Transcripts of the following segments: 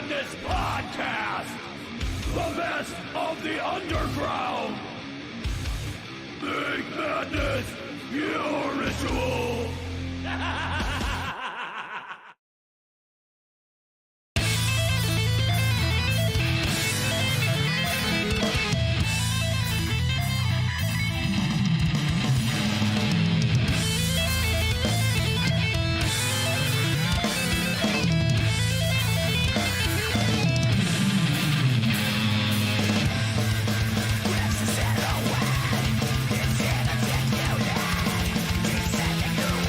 Madness Podcast! The best of the underground! Make madness your ritual! It's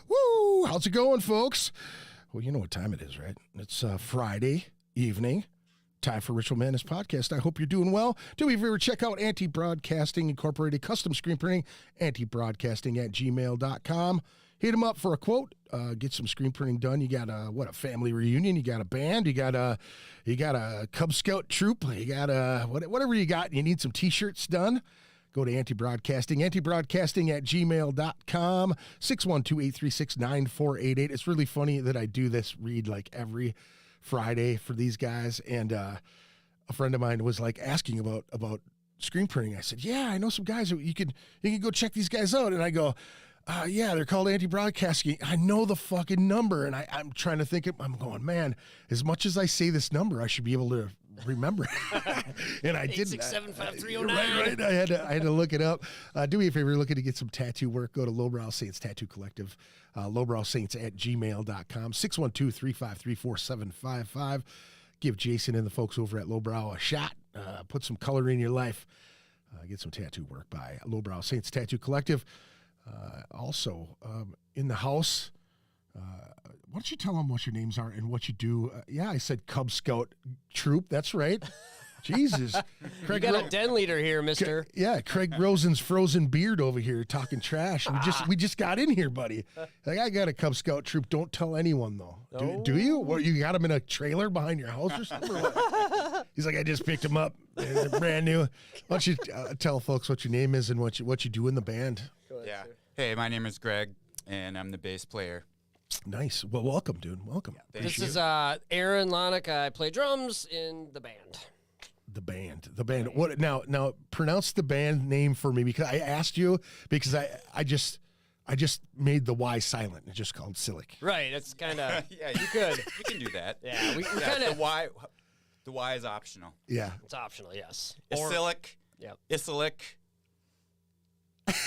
Woo! How's it going, folks? Well, you know what time it is, right? It's Friday evening. Time for Ritual Madness Podcast. I hope you're doing well. Do me a favor, check out Anti-Broadcasting Incorporated Custom Screen Printing, antibroadcasting@gmail.com. Hit them up for a quote. Get some screen printing done. You got a family reunion. You got a band. You got a Cub Scout troop. You got whatever you got. You need some T-shirts done. Go to Anti-Broadcasting, antibroadcasting@gmail.com, 612-836-9488. It's really funny that I do this read like every Friday for these guys. And a friend of mine was like asking about screen printing. I said, yeah, I know some guys that you can go check these guys out. And I go, yeah, they're called Anti-Broadcasting. I know the fucking number. And I'm trying to think, I'm going, man, as much as I say this number, I should be able to remember it. And I didn't. 867-5309. Right. I had to look it up. Do me a favor, looking to get some tattoo work, go to Lowbrow Saints Tattoo Collective, lowbrowsaints@gmail.com, 612-353-4755. Give Jason and the folks over at Lowbrow a shot. Put some color in your life. Get some tattoo work by Lowbrow Saints Tattoo Collective. Also, in the house, why don't you tell them what your names are and what you do? Yeah, I said Cub Scout troop. That's right. Jesus. Craig, you got a den leader here, mister. Yeah, Craig Rosen's frozen beard over here talking trash. We just got in here, buddy. Like, I got a Cub Scout troop. Don't tell anyone, though. No. Do you? What, you got him in a trailer behind your house or something? Or what? He's like, I just picked him up. They're brand new. Why don't you tell folks what your name is and what you do in the band? Yeah. Hey, my name is Greg, and I'm the bass player. Nice. Well, welcome, dude. Welcome. Yeah, This is Aaron Lonick. I play drums in the band. The band. What now? Pronounce the band name for me, because I asked you, because I just made the Y silent. It's just called Ysilik. Right. It's kind of Yeah, you could. You can do that. Yeah, we Yeah, kind of. the Y is optional. Yeah. It's optional. Yes. Ysilik. Yep. Ysilik.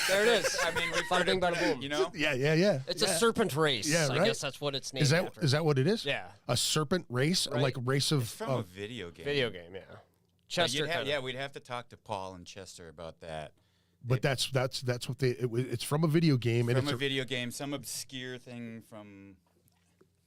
There it is. I mean, we've Bada heard bing, it, bada boom. you know? Yeah. It's a serpent race. Yeah, I right? guess that's what it's named Is after. that what it is? Yeah. A serpent race, Right. like a race of. It's from a video game. Video game? Yeah. Chester. We'd have to talk to Paul and Chester about that. But that's what it's from a video game, and From it's a video game, some obscure thing from.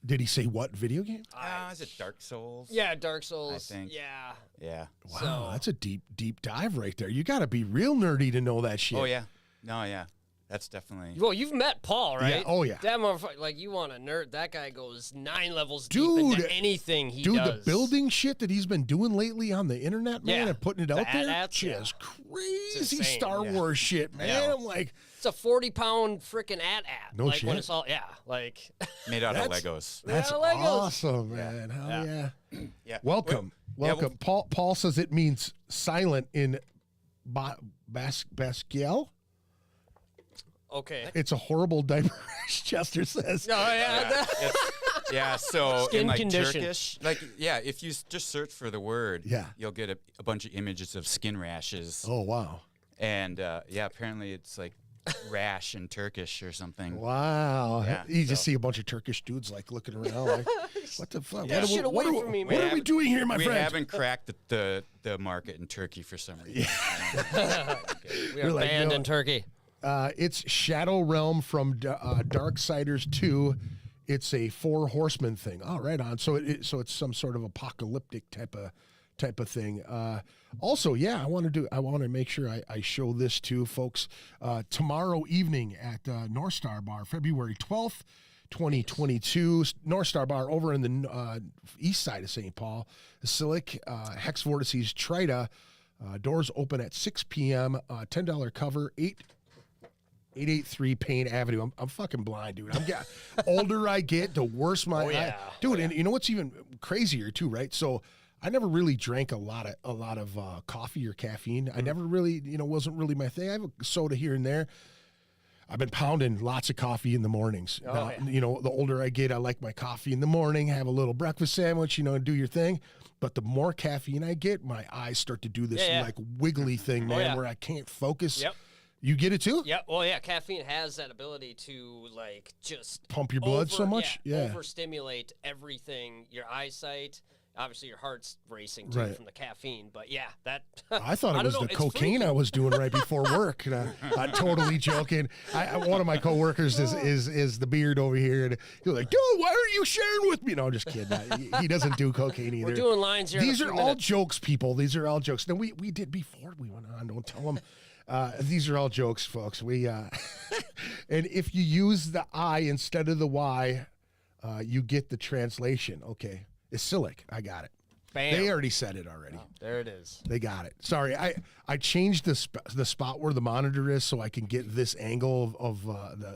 Did he say what video game? Is it Dark Souls? Yeah, Dark Souls. I think. Yeah. Yeah. Wow, So- that's a deep dive right there. You got to be real nerdy to know that shit. Oh yeah. No, yeah. That's definitely. Well, you've met Paul, right? Yeah, oh, yeah. That motherfucker, like, you want a nerd. That guy goes 9 levels Dude, deep into anything he Dude, does. the building shit that he's been doing lately on the internet, man, Yeah. and putting it out there, That's- just crazy insane. Star Yeah. Wars shit, man. Yeah. I'm like, It's a 40-pound freaking at. No like, shit. When it's all, yeah, like. Made out of That's- Legos. that's Yeah, Legos. awesome, man. Hell yeah. Yeah. Welcome. Yeah, Welcome. Paul says it means silent in Basquiel. Okay. It's a horrible diaper rash, Chester says. Oh, yeah. Yeah, so Skin in like condition. Turkish, if you just search for the word, Yeah. you'll get a bunch of images of skin rashes. Oh, wow. And apparently it's like rash in Turkish or something. Wow. Yeah, You just so- see a bunch of Turkish dudes like looking around like, what the fuck? Yeah. What, Shit what, away what, from me, what man. are we doing here, my We friend? haven't cracked the market in Turkey for some reason. We are like, banned no. in Turkey. It's Shadow Realm from Darksiders 2. It's a 4 horsemen thing. Oh, right on. So it's some sort of apocalyptic type of thing. Also, yeah, I want to make sure I show this to folks. Tomorrow evening at Northstar Bar, February 12th, 2022. Northstar Bar over in the east side of St. Paul. Ysilik, Hex Vortices, Trita. Doors open at 6 p.m. $10 cover, 883 Payne Avenue. I'm fucking blind, dude. Older I get, the worse my eye. Dude, and you know what's even crazier too, right? So I never really drank a lot of coffee or caffeine. I never really, wasn't really my thing. I have a soda here and there. I've been pounding lots of coffee in the mornings. Now, the older I get, I like my coffee in the morning, have a little breakfast sandwich, do your thing. But the more caffeine I get, my eyes start to do this like wiggly thing, man, where I can't focus. Yep. You get it too? Yep. Well, yeah, caffeine has that ability to, like, just Pump your blood so much? Yeah. overstimulate everything, your eyesight, obviously your heart's racing too Right. from the caffeine. But yeah, that I thought it was don't the know, it's cocaine freaky. I was doing right before work. And I'm totally joking. One of my coworkers is the beard over here, and he's like, "Dude, why are you sharing with me?" No, I'm just kidding. He doesn't do cocaine either. We're doing lines here. These in a are few all minutes. jokes, people. These are all jokes. No, we did before we went on. Don't tell them. These are all jokes, folks. We and if you use the I instead of the Y, you get the translation. Okay, Ysilik. I got it. Bam. They already said it already. There it is. They got it. Sorry, I changed the spot where the monitor is so I can get this angle of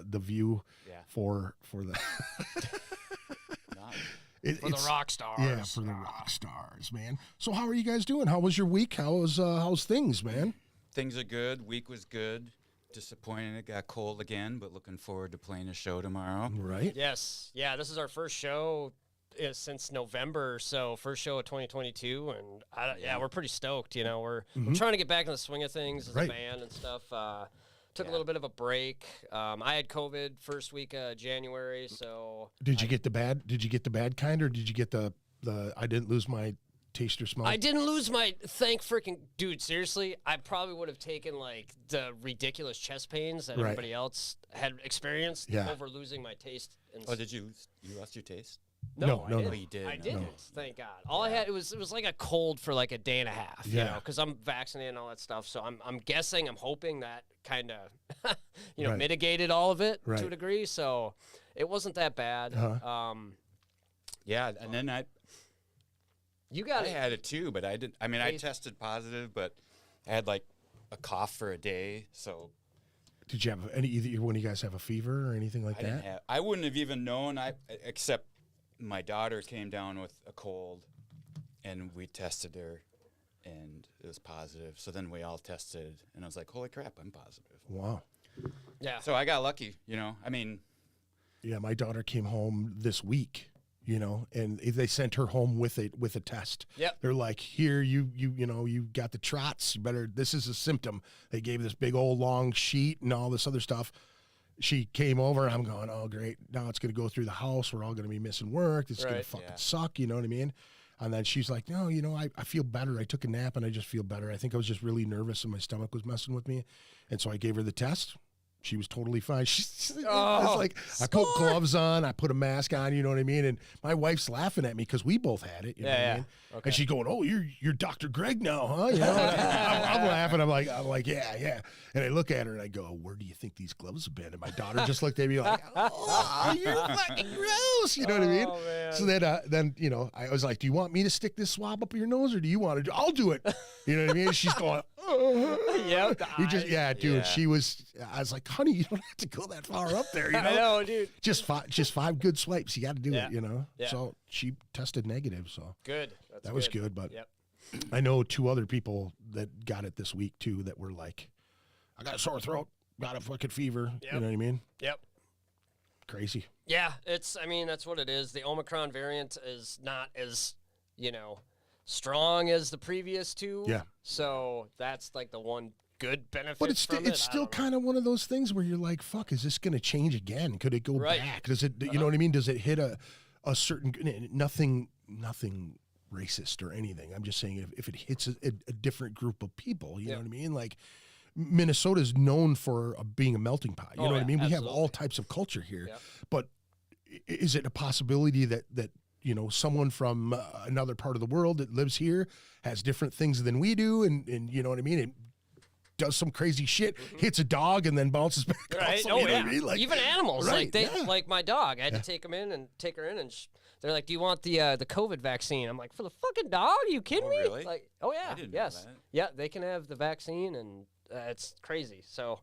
the view for the For the rock stars. Yeah, for the rock stars, man. So how are you guys doing? How was your week? How's things, man? Things are good. Week was good. Disappointed it got cold again, but looking forward to playing a show tomorrow. Right. Yes. Yeah, this is our first show since November, so first show of 2022, and we're pretty stoked. You know, we're trying to get back in the swing of things as Right. a band and stuff. Took a little bit of a break. I had COVID first week of January, so Did you get the bad? Did you get the bad kind, or did you get the I didn't lose my taste or smell? I didn't lose my dude. Seriously, I probably would have taken like the ridiculous chest pains that Right. everybody else had experienced Yeah. over losing my taste. And Oh, did you lost your taste? No, I no, didn't. no. Oh, you did? I No. didn't. Thank God. All I had it was like a cold for like a day and a half. You Yeah. know, because I'm vaccinated and all that stuff. So I'm guessing, I'm hoping that kind of Right. mitigated all of it Right. to a degree. So it wasn't that bad. Yeah, and then You got I it. had it too, but I didn't. I mean, I Taste- tested positive, but I had like a cough for a day, so Did you have either one of you guys have a fever or anything like I didn't that? have. I wouldn't have even known. Except my daughter came down with a cold, and we tested her, and it was positive. So then we all tested, and I was like, "Holy crap, I'm positive!" Wow. Yeah. So I got lucky, you know. I mean, Yeah, my daughter came home this week, and they sent her home with a test. Yep. They're like, "Here, you got the trots. You better. This is a symptom." They gave this big old long sheet and all this other stuff. She came over, and I'm going, "Oh, great! Now it's going to go through the house. We're all going to be missing work. It's going to Right. fucking Yeah. suck." You know what I mean? And then she's like, "No, I feel better. I took a nap, and I just feel better. I think I was just really nervous, and my stomach was messing with me." And so I gave her the test. She was totally fine. It's like I put gloves on, I put a mask on, you know what I mean? And my wife's laughing at me because we both had it. You know what I mean? Okay. And she's going, "Oh, you're Dr. Greg now, huh?" You know, and I'm laughing. I'm like, yeah. And I look at her and I go, "Where do you think these gloves have been?" And my daughter just looked at me like, "Oh, you're fucking gross." You know what I mean? Oh, man. So then I was like, "Do you want me to stick this swab up your nose, or do you want to do? I'll do it." You know what I mean? And she's going, Yep. You just, dude. Yeah. She was. I was like, "Honey, you don't have to go that far up there. You know, I know, dude. just five good swipes. You got to do Yeah. it. You know." Yeah. So she tested negative. So Good. That's that was good. But Yep. I know 2 other people that got it this week too. That were like, "I got a sore throat, got a fucking fever." Yep. You know what I mean? Yep. Crazy. Yeah, that's what it is. The Omicron variant is not as, strong as the previous two. Yeah. So that's like the one good benefit But it's from it's it. still kind of one of those things where you're like, "Fuck, is this going to change again? Could it go Right. back? Does it? You know what I mean? Does it hit a certain nothing racist or anything? I'm just saying if it hits a different group of people, you know what I mean? Like Minnesota's known for being a melting pot. You know what I mean? We have all types of culture here, Yep. but is it a possibility that someone from another part of the world that lives here has different things than we do, and you know what I mean? And does some crazy shit, hits a dog, and then bounces back. Right? off, Oh, you know yeah. what I mean? Like, even animals, right, like my dog. I had to take her in, and they're like, "Do you want the COVID vaccine?" I'm like, "For the fucking dog? Are you kidding Oh, me?" really? Like, oh yeah, I didn't know yes, that. yeah, they can have the vaccine, and it's crazy. So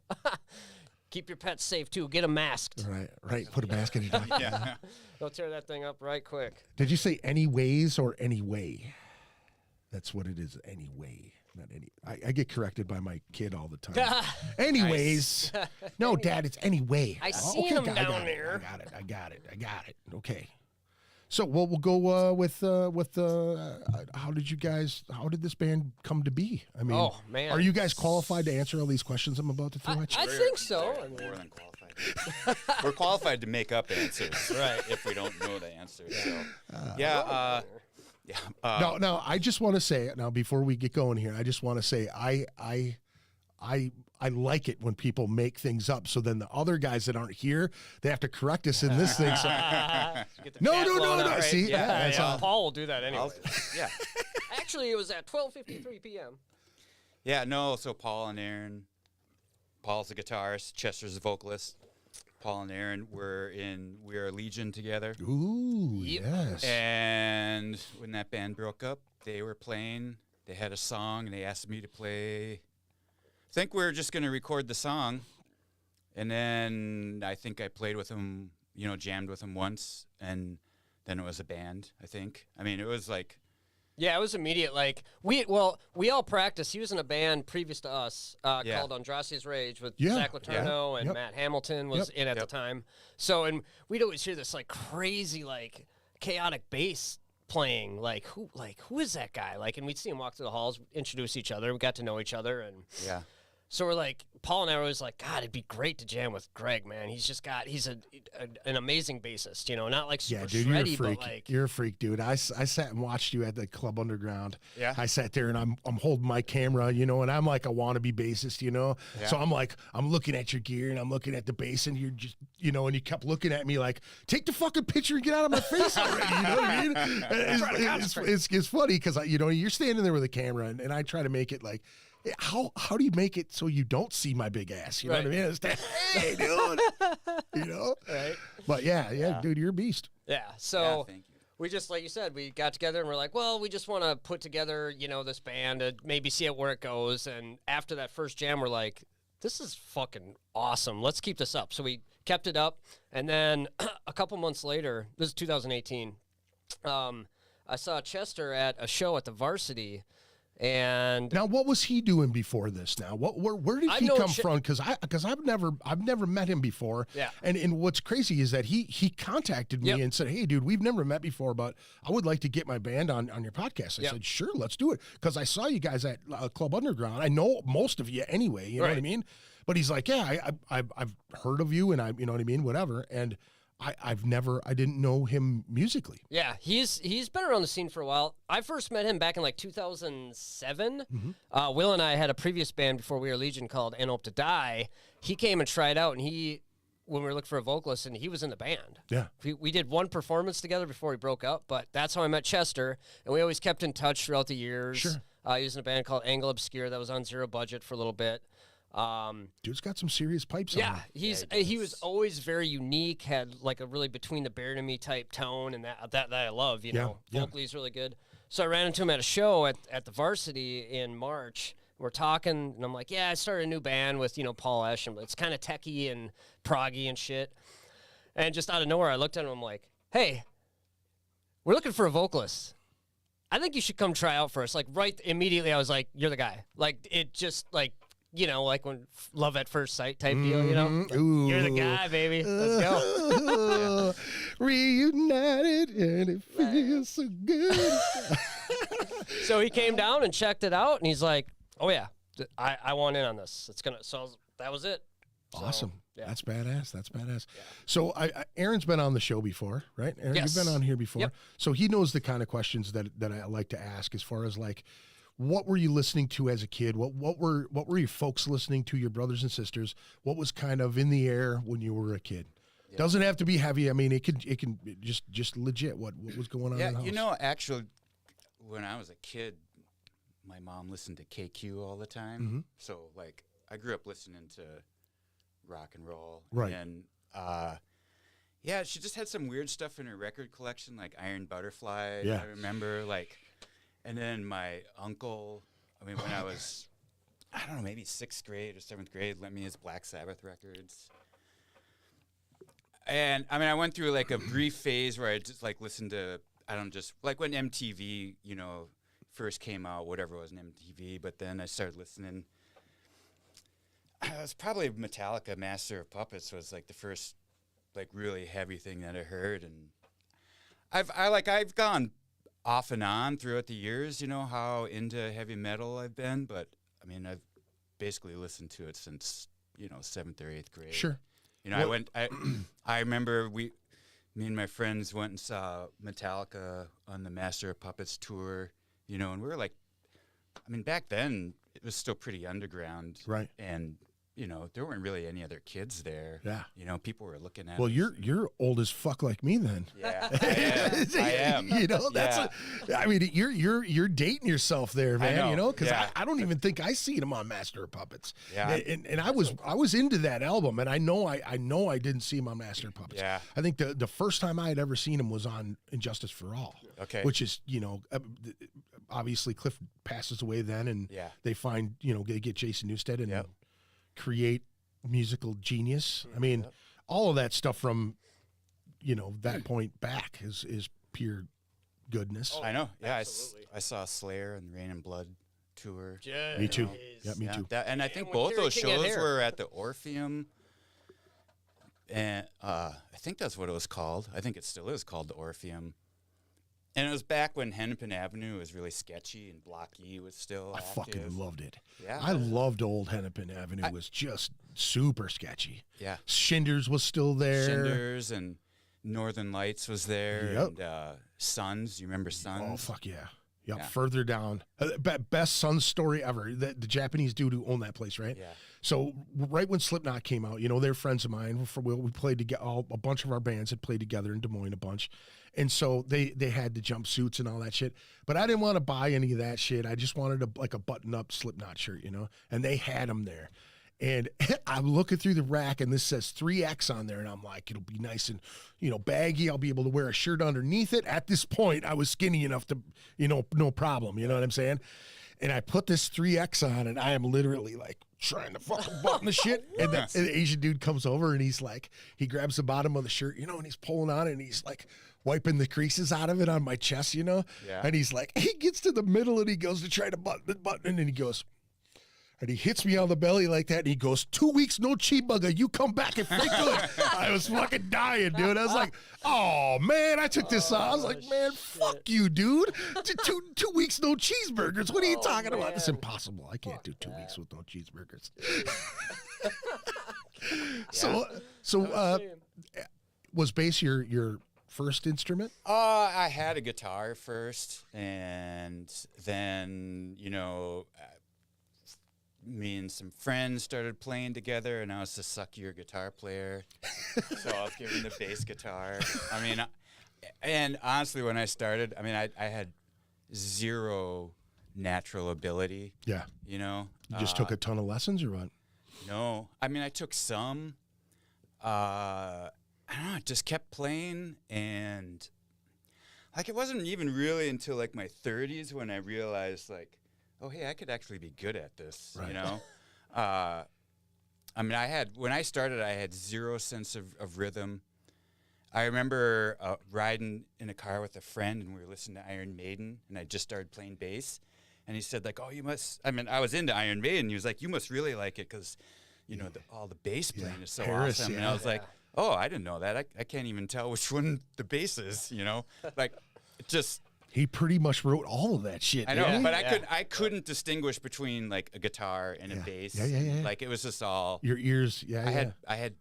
keep your pets safe too. Get them masked. Right. Put a mask on your dog. yeah. They'll tear that thing up right quick. Did you say anyways or anyway? That's what it is. Anyway, not any. I get corrected by my kid all the time. Anyways, no, Dad, it's anyway. I Oh, seen him I got down it, there. I got it. Okay. So we'll go with how did this band come to be? I mean, Oh, man. are you guys qualified to answer all these questions I'm about to throw at you? I think so. I mean, More than qualified. We're qualified to make up answers, right? If we don't know the answers. So, Yeah. No, I just want to say now before we get going here, I just want to say I like it when people make things up. So then the other guys that aren't here, they have to correct us in this thing. So, no. Right? See, that's all. Paul will do that anyway. Yeah. Actually, it was at 12:53 p.m. Yeah, no, so Paul and Aaron, Paul's the guitarist, Chester's the vocalist. Paul and Aaron we are Legion together. Ooh, yes. And when that band broke up, they were playing, they had a song, and they asked me to play. I think we were just going to record the song. And then I think I played with them, jammed with them once. And then it was a band, I think. I mean, it was like... Yeah, it was immediate. Like we all practiced. He was in a band previous to us called Andraste's Rage with Zach Laterno and Matt Hamilton was in at the time. So and we'd always hear this like crazy like chaotic bass playing. Like who is that guy? Like and we'd see him walk through the halls, introduce each other. We got to know each other and so we're like, Paul and I were always like, God, it'd be great to jam with Greg, man. He's an amazing bassist, not like super dude, shreddy, you're a freak. but like You're a freak, dude. I sat and watched you at the Club Underground. Yeah. I sat there and I'm holding my camera, and I'm like a wannabe bassist, Yeah. So I'm looking at your gear and I'm looking at the bass and you're just, and you kept looking at me like, take the fucking picture and get out of my face already. You know what I mean? It's funny because you're standing there with a camera and I try to make it like. How do you make it so you don't see my big ass? You know what I mean? It's that, hey, dude. right. But yeah, dude, you're a beast. Yeah. So thank you. we just, like you said, we got together and we're like, well, we just want to put together, this band and maybe see it where it goes. And after that first jam, we're like, this is fucking awesome. Let's keep this up. So we kept it up. And then a couple months later, this is 2018, I saw Chester at a show at the Varsity. And now, what was he doing before this? Now, where did he come from? Because I've never met him before. Yeah. And what's crazy is that he contacted me and said, "Hey, dude, we've never met before, but I would like to get my band on your podcast." I said, "Sure, let's do it." Because I saw you guys at Club Underground. I know most of you anyway. You know what I mean? But he's like, "Yeah, I've heard of you, and you know what I mean, whatever." And I didn't know him musically. Yeah, he's been around the scene for a while. I first met him back in like 2007. Mm-hmm. Will and I had a previous band before we were Legion called And Hope to Die. He came and tried out, and when we were looking for a vocalist, and he was in the band. Yeah. We did one performance together before we broke up, but that's how I met Chester, and we always kept in touch throughout the years. Sure. He was in a band called Angle Obscure that was on Zero Budget for a little bit. Dude's got some serious pipes on him. He was always very unique, had like a really between the bear to me type tone, and that I love, vocally he's really good. So I ran into him at a show at the Varsity in March. We're talking, and I'm like, yeah, I started a new band with, Paul Esch, and it's kind of techie and proggy and shit. And just out of nowhere, I looked at him, I'm like, hey, we're looking for a vocalist. I think you should come try out for us. Like right immediately, I was like, you're the guy. Like it just like, like when love at first sight type deal, Ooh. You're the guy, baby. Let's go. Reunited and it feels so good. So he came down and checked it out, and he's like, oh yeah, I want in on this. So that was it. Awesome. Yeah. That's badass. Yeah. So Aaron's been on the show before, right? Aaron, Yes. You've been on here before. Yep. So he knows the kind of questions that I like to ask as far as like, what were you listening to as a kid? What were your folks listening to, your brothers and sisters? What was kind of in the air when you were a kid? Yeah. Doesn't have to be heavy. I mean, it can just legit. What was going on? in the house? Actually, when I was a kid, my mom listened to KQ all the time. Mm-hmm. So like, I grew up listening to rock and roll. Right. And she just had some weird stuff in her record collection, like Iron Butterfly. Yeah. I remember like. And then my uncle, when I was, I don't know, maybe 6th grade or 7th grade, lent me his Black Sabbath records. And, I went through, like, a brief phase where I just, like, listened to, just, like, when MTV, first came out, whatever was an MTV, but then I started listening. It was probably Metallica, Master of Puppets was, like, the first, like, really heavy thing that I heard. And I've gone off and on throughout the years, how into heavy metal I've been, but I've basically listened to it since 7th or 8th grade. Sure. I remember me and my friends went and saw Metallica on the Master of Puppets tour, you know, and we were like, I mean, back then it was still pretty underground. Right. And, you know, there weren't really any other kids there. Yeah. You know, people were looking at Well, us. you're old as fuck like me then. Yeah, I am. You know, that's. I mean, you're dating yourself there, man. know. You know, because Yeah. I don't even think I seen him on Master of Puppets. Yeah. And I was into that album, and I know I didn't see him on Master of Puppets. Yeah. I think the first time I had ever seen him was on Injustice for All. Okay. Which is, you know, obviously Cliff passes away then, and Yeah. they find, you know, they get Jason Newsted and Yep. create musical genius. I mean, all of that stuff from, you know, that point back is pure goodness. I know. Yeah, absolutely. I saw Slayer and Rain and Blood tour. Me too. Jeez. Yeah, me too. And I think when both Kerry those King had shows hair. were at the Orpheum. And I think that's what it was called. I think it still is called the Orpheum. And it was back when Hennepin Avenue was really sketchy and Block E was still I active. fucking loved it. Yeah. I loved old Hennepin Avenue. It was just super sketchy. Yeah. Shinders was still there. Shinders and Northern Lights was there. Yep. And Suns. You remember Suns? Oh, fuck yeah. Yep, Yeah. further down. Best Suns story ever. The Japanese dude who owned that place, right? Yeah. So right when Slipknot came out, you know, they're friends of mine. We played together. A bunch of our bands had played together in Des Moines a bunch. And so they had the jumpsuits and all that shit. But I didn't want to buy any of that shit. I just wanted a button-up Slipknot shirt, you know? And they had them there. And I'm looking through the rack, and this says 3X on there, and I'm like, it'll be nice and, you know, baggy. I'll be able to wear a shirt underneath it. At this point, I was skinny enough to, you know, no problem. You know what I'm saying? And I put this 3X on, and I am literally like trying to fucking button the shit. And the Asian dude comes over, and he's like, he grabs the bottom of the shirt, you know, and he's pulling on it, and he's like wiping the creases out of it on my chest, you know? Yeah. And he's like, he gets to the middle, and he goes to try to button the button, and he goes, and he hits me on the belly like that, and he goes, 2 weeks, no chi bugger. You come back and fake good. I was fucking dying, dude. I was like, oh, man, I took this off. I was like, man, fuck you, dude. Two weeks, no cheeseburgers. What are you talking about? It's impossible. I can't do 2 weeks with no cheeseburgers. So, was bass your first instrument? I had a guitar first, and then, you know, me and some friends started playing together, and I was the suckier guitar player. So I was given the bass guitar. I mean, and honestly, when I started, I mean, I had zero natural ability. Yeah. You know? You just took a ton of lessons or what? No. I mean, I took some. I don't know, just kept playing, and like it wasn't even really until like my 30s when I realized like, oh, hey, I could actually be good at this, Right. you know? I mean, when I started, I had zero sense of rhythm. I remember riding in a car with a friend, and we were listening to Iron Maiden, and I just started playing bass. And he said, like, oh, you must, I mean, I was into Iron Maiden. He was like, you must really like it because, you know, all the bass playing is so Harris, awesome. And yeah. I was like, oh, I didn't know that. I can't even tell which one the bass is, you know? Like, it just... He pretty much wrote all of that shit. I know, didn't he? but I couldn't distinguish between like a guitar and a bass. Yeah. Like it was just all Your ears, I had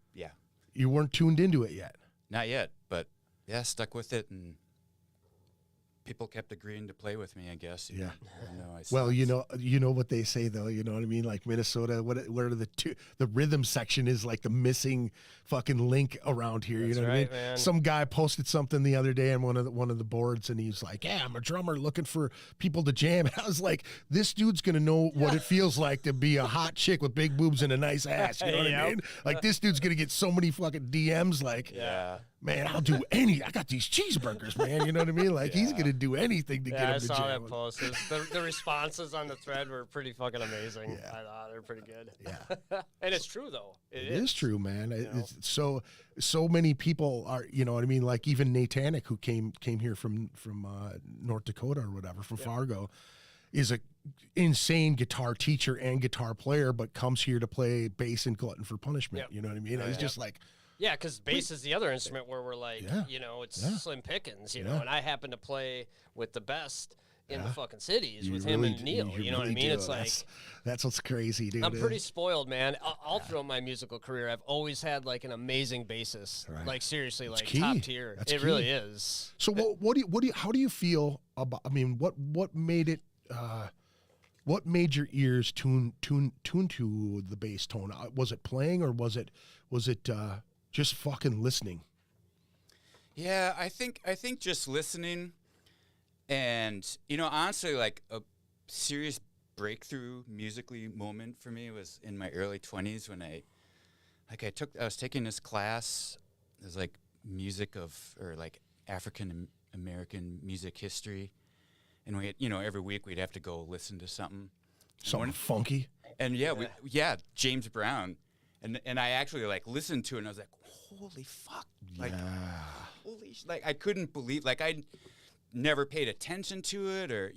You weren't tuned into it yet. not yet, but yeah, stuck with it, and people kept agreeing to play with me, I guess. Yeah. even though I Well, sucked. you know what they say though. You know what I mean? Like Minnesota, what are the rhythm section is like the missing fucking link around here. That's you know what right, I mean? man. Some guy posted something the other day on one of the boards, and he's like, "Yeah, I'm a drummer looking for people to jam." And I was like, "This dude's gonna know what it feels like to be a hot chick with big boobs and a nice ass." You know what I Yep. mean? Like this dude's gonna get so many fucking DMs. Like, yeah. man, I'll do I got these cheeseburgers, man. You know what I mean? Like he's gonna do anything to get Yeah, him I to saw jam. that post. The responses on the thread were pretty fucking amazing. Yeah. I thought they're pretty good. Yeah. And it's true though. It is true, man. know? It's so many people are, you know what I mean? Like even Natanic, who came here from North Dakota or whatever, from Fargo, is a insane guitar teacher and guitar player, but comes here to play bass and Glutton for Punishment. Yep. You know what I mean? It's just like, Yeah, because bass is the other instrument where we're like, Yeah. you know, it's Yeah. slim pickings, you Yeah. know, and I happen to play with the best in the fucking cities with him and Neil. You know what I mean? Do. It's like that's what's crazy, dude. I'm pretty spoiled, man. All throughout my musical career, I've always had like an amazing bassist. Right. Like seriously, like key. top tier. That's It key. really is. So how do you feel about? I mean, what made it? What made your ears tune to the bass tone? Was it playing or was it just fucking listening? Yeah, I think just listening, and honestly, like a serious breakthrough musically moment for me was in my early 20s when I was taking this class. It was like like African American music history, and we had, every week we'd have to go listen to something Funky. and James Brown, and I actually like listened to it and I was like, holy fuck, like holy like I couldn't believe, like I never paid attention to it, or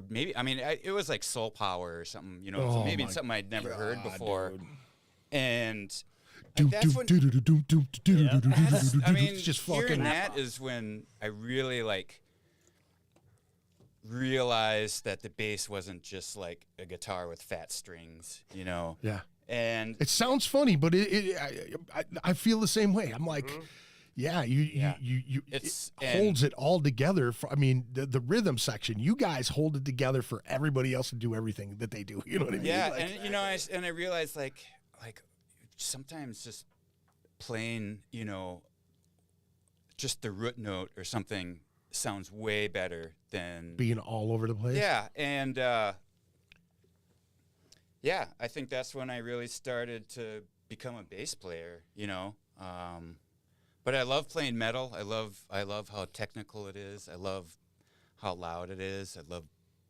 maybe it was like Soul Power or something, so maybe it's something I'd never heard before, dude. and that's when It's just hearing fucking. that is when I really like realized that the bass wasn't just like a guitar with fat strings, Yeah. and It sounds funny, but I feel the same way. I'm like, yeah, you It's- it holds it all together. The rhythm section, you guys hold it together for everybody else to do everything that they do. You know what I mean? yeah, Like, and I realized like sometimes just playing, just the root note or something sounds way better than being all over the place. yeah, and I think that's when I really started to become a bass player, But I love playing metal. I love how technical it is. I love how loud it is. I love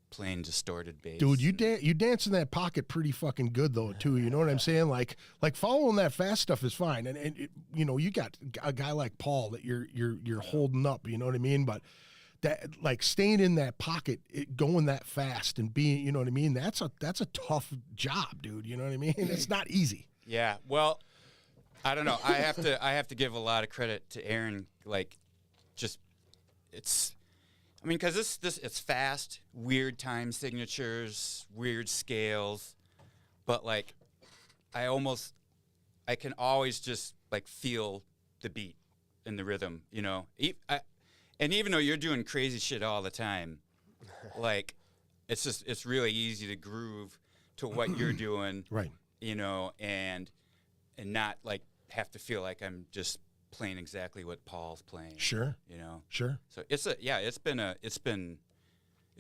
playing distorted bass. Dude, you dance in that pocket pretty fucking good though too. You know what I'm saying? Like following that fast stuff is fine, and you got a guy like Paul that you're holding up. You know what I mean? But that like staying in that pocket, going that fast and being, you know what I mean? That's a tough job, dude. You know what I mean? It's not easy. Yeah. Well, I don't know. I have to give a lot of credit to Aaron. Like, just because this it's fast, weird time signatures, weird scales, but like I can always just like feel the beat and the rhythm, and even though you're doing crazy shit all the time, like it's really easy to groove to what you're doing, Right. And not like have to feel like I'm just playing exactly what Paul's playing. Sure. Sure. So it's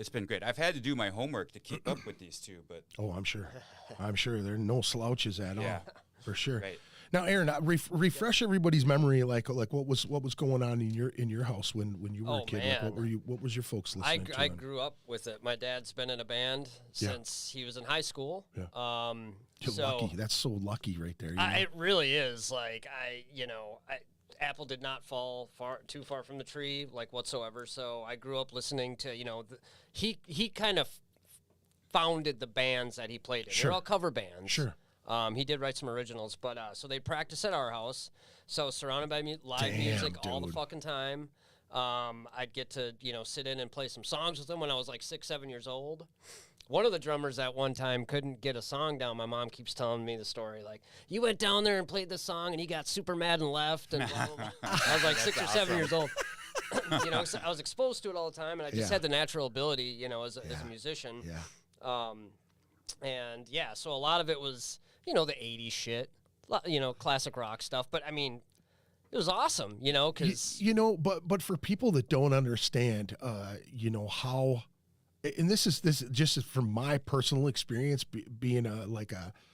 been great. I've had to do my homework to keep up with these two, but Oh, I'm sure. They're no slouches at Yeah. all, for sure. Right. Now, Aaron, refresh everybody's memory. Like what was going on in your house when you were a kid? Man. Like, what was your folks listening to? I grew up with it. My dad's been in a band since he was in high school. Yeah. You're lucky. That's so lucky right there. It really is. Like Apple did not fall too far from the tree, like whatsoever. So I grew up listening to, he kind of founded the bands that he played in. Sure. They're all cover bands. Sure. He did write some originals, but so they practice at our house. So surrounded by live Damn, music all the dude. fucking time. I'd get to, sit in and play some songs with them when I was like 6, 7 years old. One of the drummers at one time couldn't get a song down. My mom keeps telling me the story. Like, you went down there and played this song, and he got super mad and left. And blah, blah, blah. I was like 6 or 7 years old. So I was exposed to it all the time, and I just had the natural ability, as a musician. Yeah. So a lot of it was, the 80s shit, classic rock stuff. But, it was awesome, because... But for people that don't understand, how... And this is just from my personal experience being a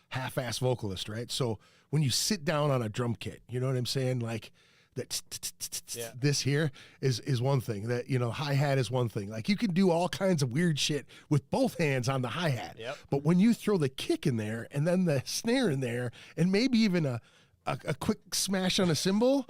half-ass vocalist, right? So when you sit down on a drum kit, you know what I'm saying? Like that this here is one thing, that hi-hat is one thing. Like you can do all kinds of weird shit with both hands on the hi-hat. Yep. But when you throw the kick in there and then the snare in there and maybe even a quick smash on a cymbal,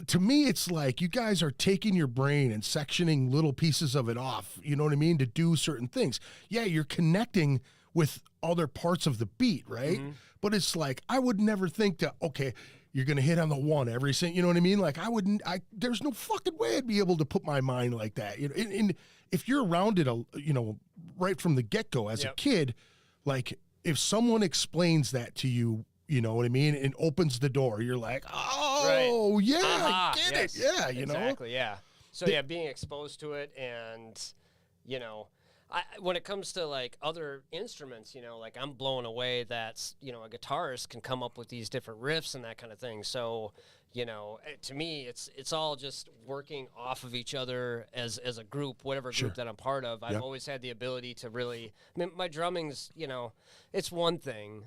to me, it's like you guys are taking your brain and sectioning little pieces of it off, you know what I mean, to do certain things. Yeah, you're connecting with other parts of the beat, right? Mm-hmm. But it's like, I would never think to, okay, you're gonna hit on the one every single. You know what I mean? Like there's no fucking way I'd be able to put my mind like that. You know, and if you're around it, right from the get go as a kid, like if someone explains that to you, you know what I mean, and opens the door, you're like, oh yeah, I get it, yeah, you know, exactly, yeah. So being exposed to it, and you know, when it comes to like other instruments, you know, like I'm blown away that, you know, a guitarist can come up with these different riffs and that kind of thing. So, you know, to me, it's all just working off of each other as a group, whatever group that I'm part of. I've always had the ability to really, I mean, my drumming's, you know, it's one thing,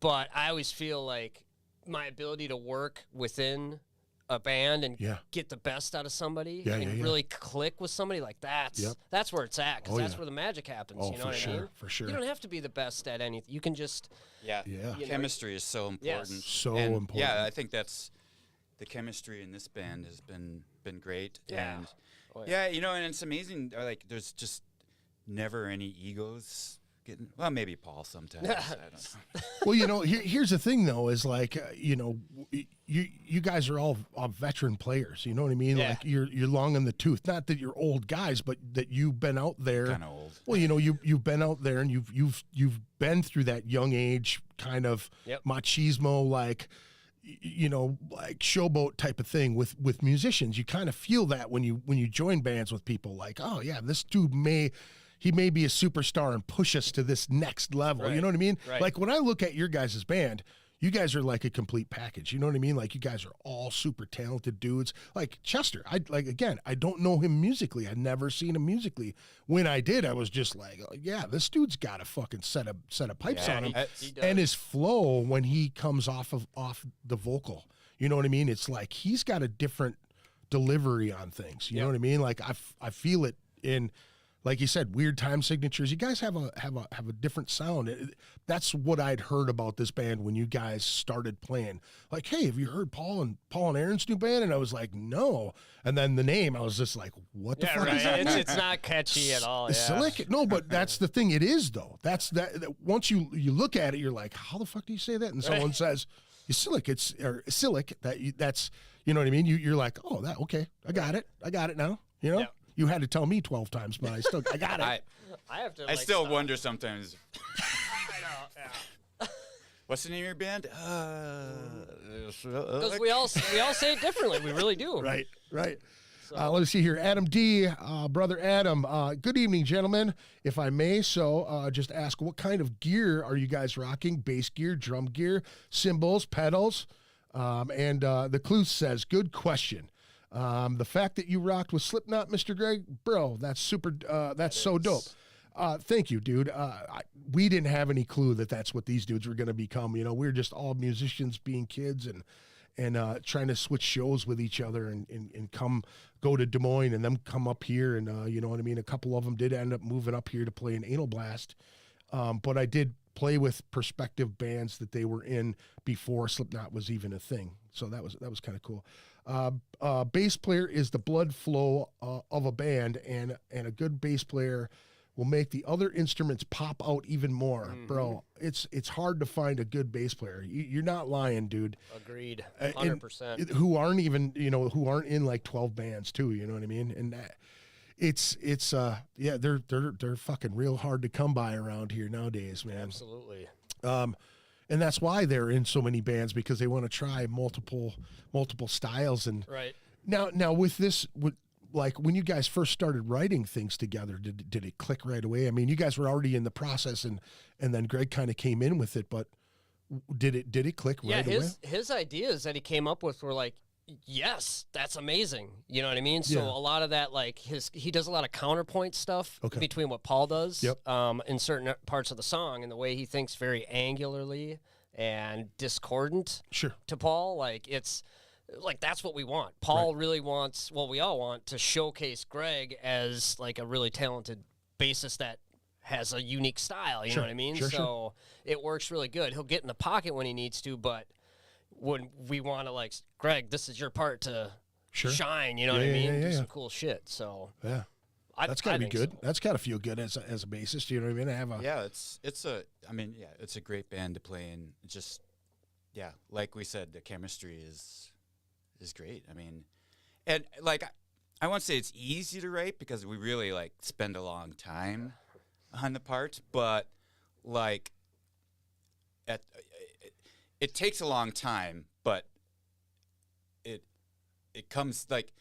but I always feel like my ability to work within a band and get the best out of somebody and really click with somebody, like that's where it's at, because that's where the magic happens. You know what I mean? For sure. You don't have to be the best at anything. You can just Chemistry is so important. Yes. So important. Yeah, I think that's the chemistry in this band has been great. Yeah. And you know, and it's amazing. Like, there's just never any egos. Well, maybe Paul sometimes. I don't know. Well, you know, here's the thing though, is like, you know, you guys are all veteran players. You know what I mean? Like you're long in the tooth. Not that you're old guys, but that you've been out there. Kind of old. Well, you know, you've been out there and you've been through that young age kind of machismo, like, you know, like showboat type of thing with musicians. You kind of feel that when you join bands with people, like, oh yeah, this dude may be a superstar and push us to this next level. You know what I mean? Right. Like when I look at your guys' band, you guys are like a complete package. You know what I mean? Like you guys are all super talented dudes. Like Chester, I don't know him musically. I'd never seen him musically. When I did, I was just like, oh, yeah, this dude's got a fucking set of pipes on him. He does. And his flow when he comes off the vocal, you know what I mean? It's like he's got a different delivery on things. You know what I mean? Like I feel it in, like you said, weird time signatures. You guys have a different sound. That's what I'd heard about this band when you guys started playing. Like, hey, have you heard Paul and Aaron's new band? And I was like, no. And then the name, I was just like, what the fuck is that? It's not catchy at all. Ysilik? No, but that's the thing. It is though. That's that. Once you look at it, you're like, how the fuck do you say that? And someone says Ysilik. Ysilik. That's you know what I mean. You're like, oh, that okay. I got it now. You know. Yeah. You had to tell me 12 times, but I got it. I have to. I still wonder sometimes. I know. Yeah. What's the name of your band? Because we all say it differently. We really do. Right. So. Let's see here. Adam D, brother Adam. Good evening, gentlemen. If I may, just ask, what kind of gear are you guys rocking? Bass gear, drum gear, cymbals, pedals? And the clue says, good question. The fact that you rocked with Slipknot, Mr. Greg, bro, that's super. That's so dope. Thank you, dude. We didn't have any clue that that's what these dudes were going to become. You know, we were just all musicians being kids and trying to switch shows with each other and go to Des Moines and then come up here. And you know what I mean? A couple of them did end up moving up here to play in Anal Blast. But I did play with prospective bands that they were in before Slipknot was even a thing. So that was kind of cool. Bass player is the blood flow of a band, and a good bass player will make the other instruments pop out even more. Bro, it's hard to find a good bass player. You're not lying, dude. Agreed. 100%. Who aren't even, who aren't in like 12 bands too, you know what I mean? And they're fucking real hard to come by around here nowadays, man. Absolutely. And that's why they're in so many bands, because they want to try multiple styles. And now with this, like when you guys first started writing things together, did it click right away? I mean, you guys were already in the process, and then Greg kind of came in with it, but did it click right away? Yeah, his ideas that he came up with were like, yes, that's amazing. You know what I mean? So a lot of that, like he does a lot of counterpoint stuff between what Paul does in certain parts of the song, and the way he thinks very angularly and discordant to Paul. Like it's like, that's what we want. Paul really wants, well, we all want to showcase Greg as like a really talented bassist that has a unique style. You know what I mean? So it works really good. He'll get in the pocket when he needs to, but when we want to, like, Greg, this is your part to shine, you know what I mean? Do some cool shit. So that's got to be good. So. That's got to feel good as a bassist, you know what I mean? it's a great band to play in. Just yeah, like we said, the chemistry is great. I mean, and like I won't say it's easy to write because we really like spend a long time on the parts, but like it takes a long time, but it comes like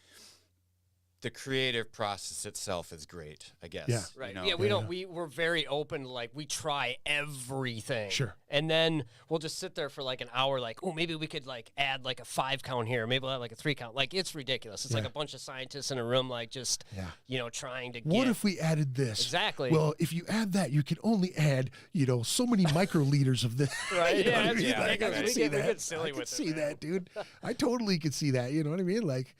the creative process itself is great, I guess. Yeah. Right. You know? Yeah, we're very open. Like, we try everything. Sure. And then we'll just sit there for like an hour, like, oh, maybe we could like add like a 5 count here. Maybe we'll add like a 3 count. Like, it's ridiculous. It's like a bunch of scientists in a room, like, just, trying to get. What if we added this? Exactly. Well, if you add that, you can only add, so many microliters of this. Right. You know Yeah, what I mean? yeah, Like, I we could see get that. silly I could with it, see man. that, dude. I totally could see that. You know what I mean? Like,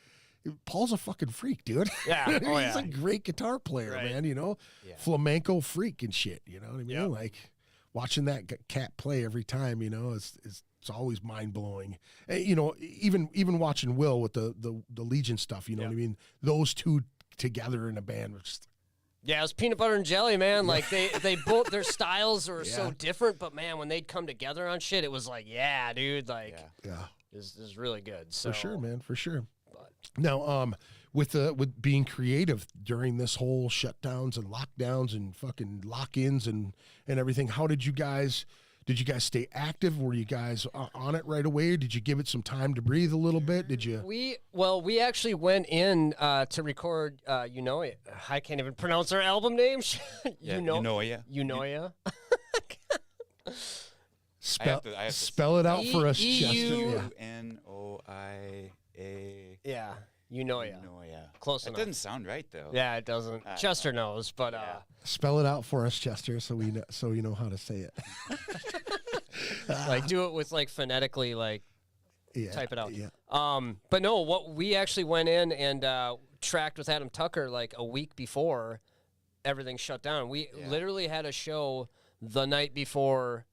Paul's a fucking freak, dude. Yeah. Oh, He's yeah. a great guitar player, Right. man. Yeah. Flamenco freak and shit. You know what I mean? Yep. Like, watching that cat play every time, it's always mind blowing. Even watching Will with the Legion stuff. You know what I mean? Those two together in a band were just. Yeah, it was peanut butter and jelly, man. Like, they both, their styles are so different, but man, when they'd come together on shit, it was like, yeah, dude, like, Yeah. this is really good. So For sure, man. For sure. Now, with being creative during this whole shutdowns and lockdowns and fucking lock-ins and everything, how did you guys stay active? Were you guys on it right away? Did you give it some time to breathe a little bit? Did you? We actually went in to record Eunoia. I can't even pronounce our album name. Eunoia. Eunoia. Spell it out for us, Chester. Unoia. Yeah, Eunoia. Close enough. That doesn't sound right though. Yeah, it doesn't. Chester knows, but Spell it out for us, Chester, so we know how to say it. like do it with like phonetically, like type it out. Yeah. But no, what we actually went in and tracked with Adam Tucker like a week before everything shut down. We literally had a show the night before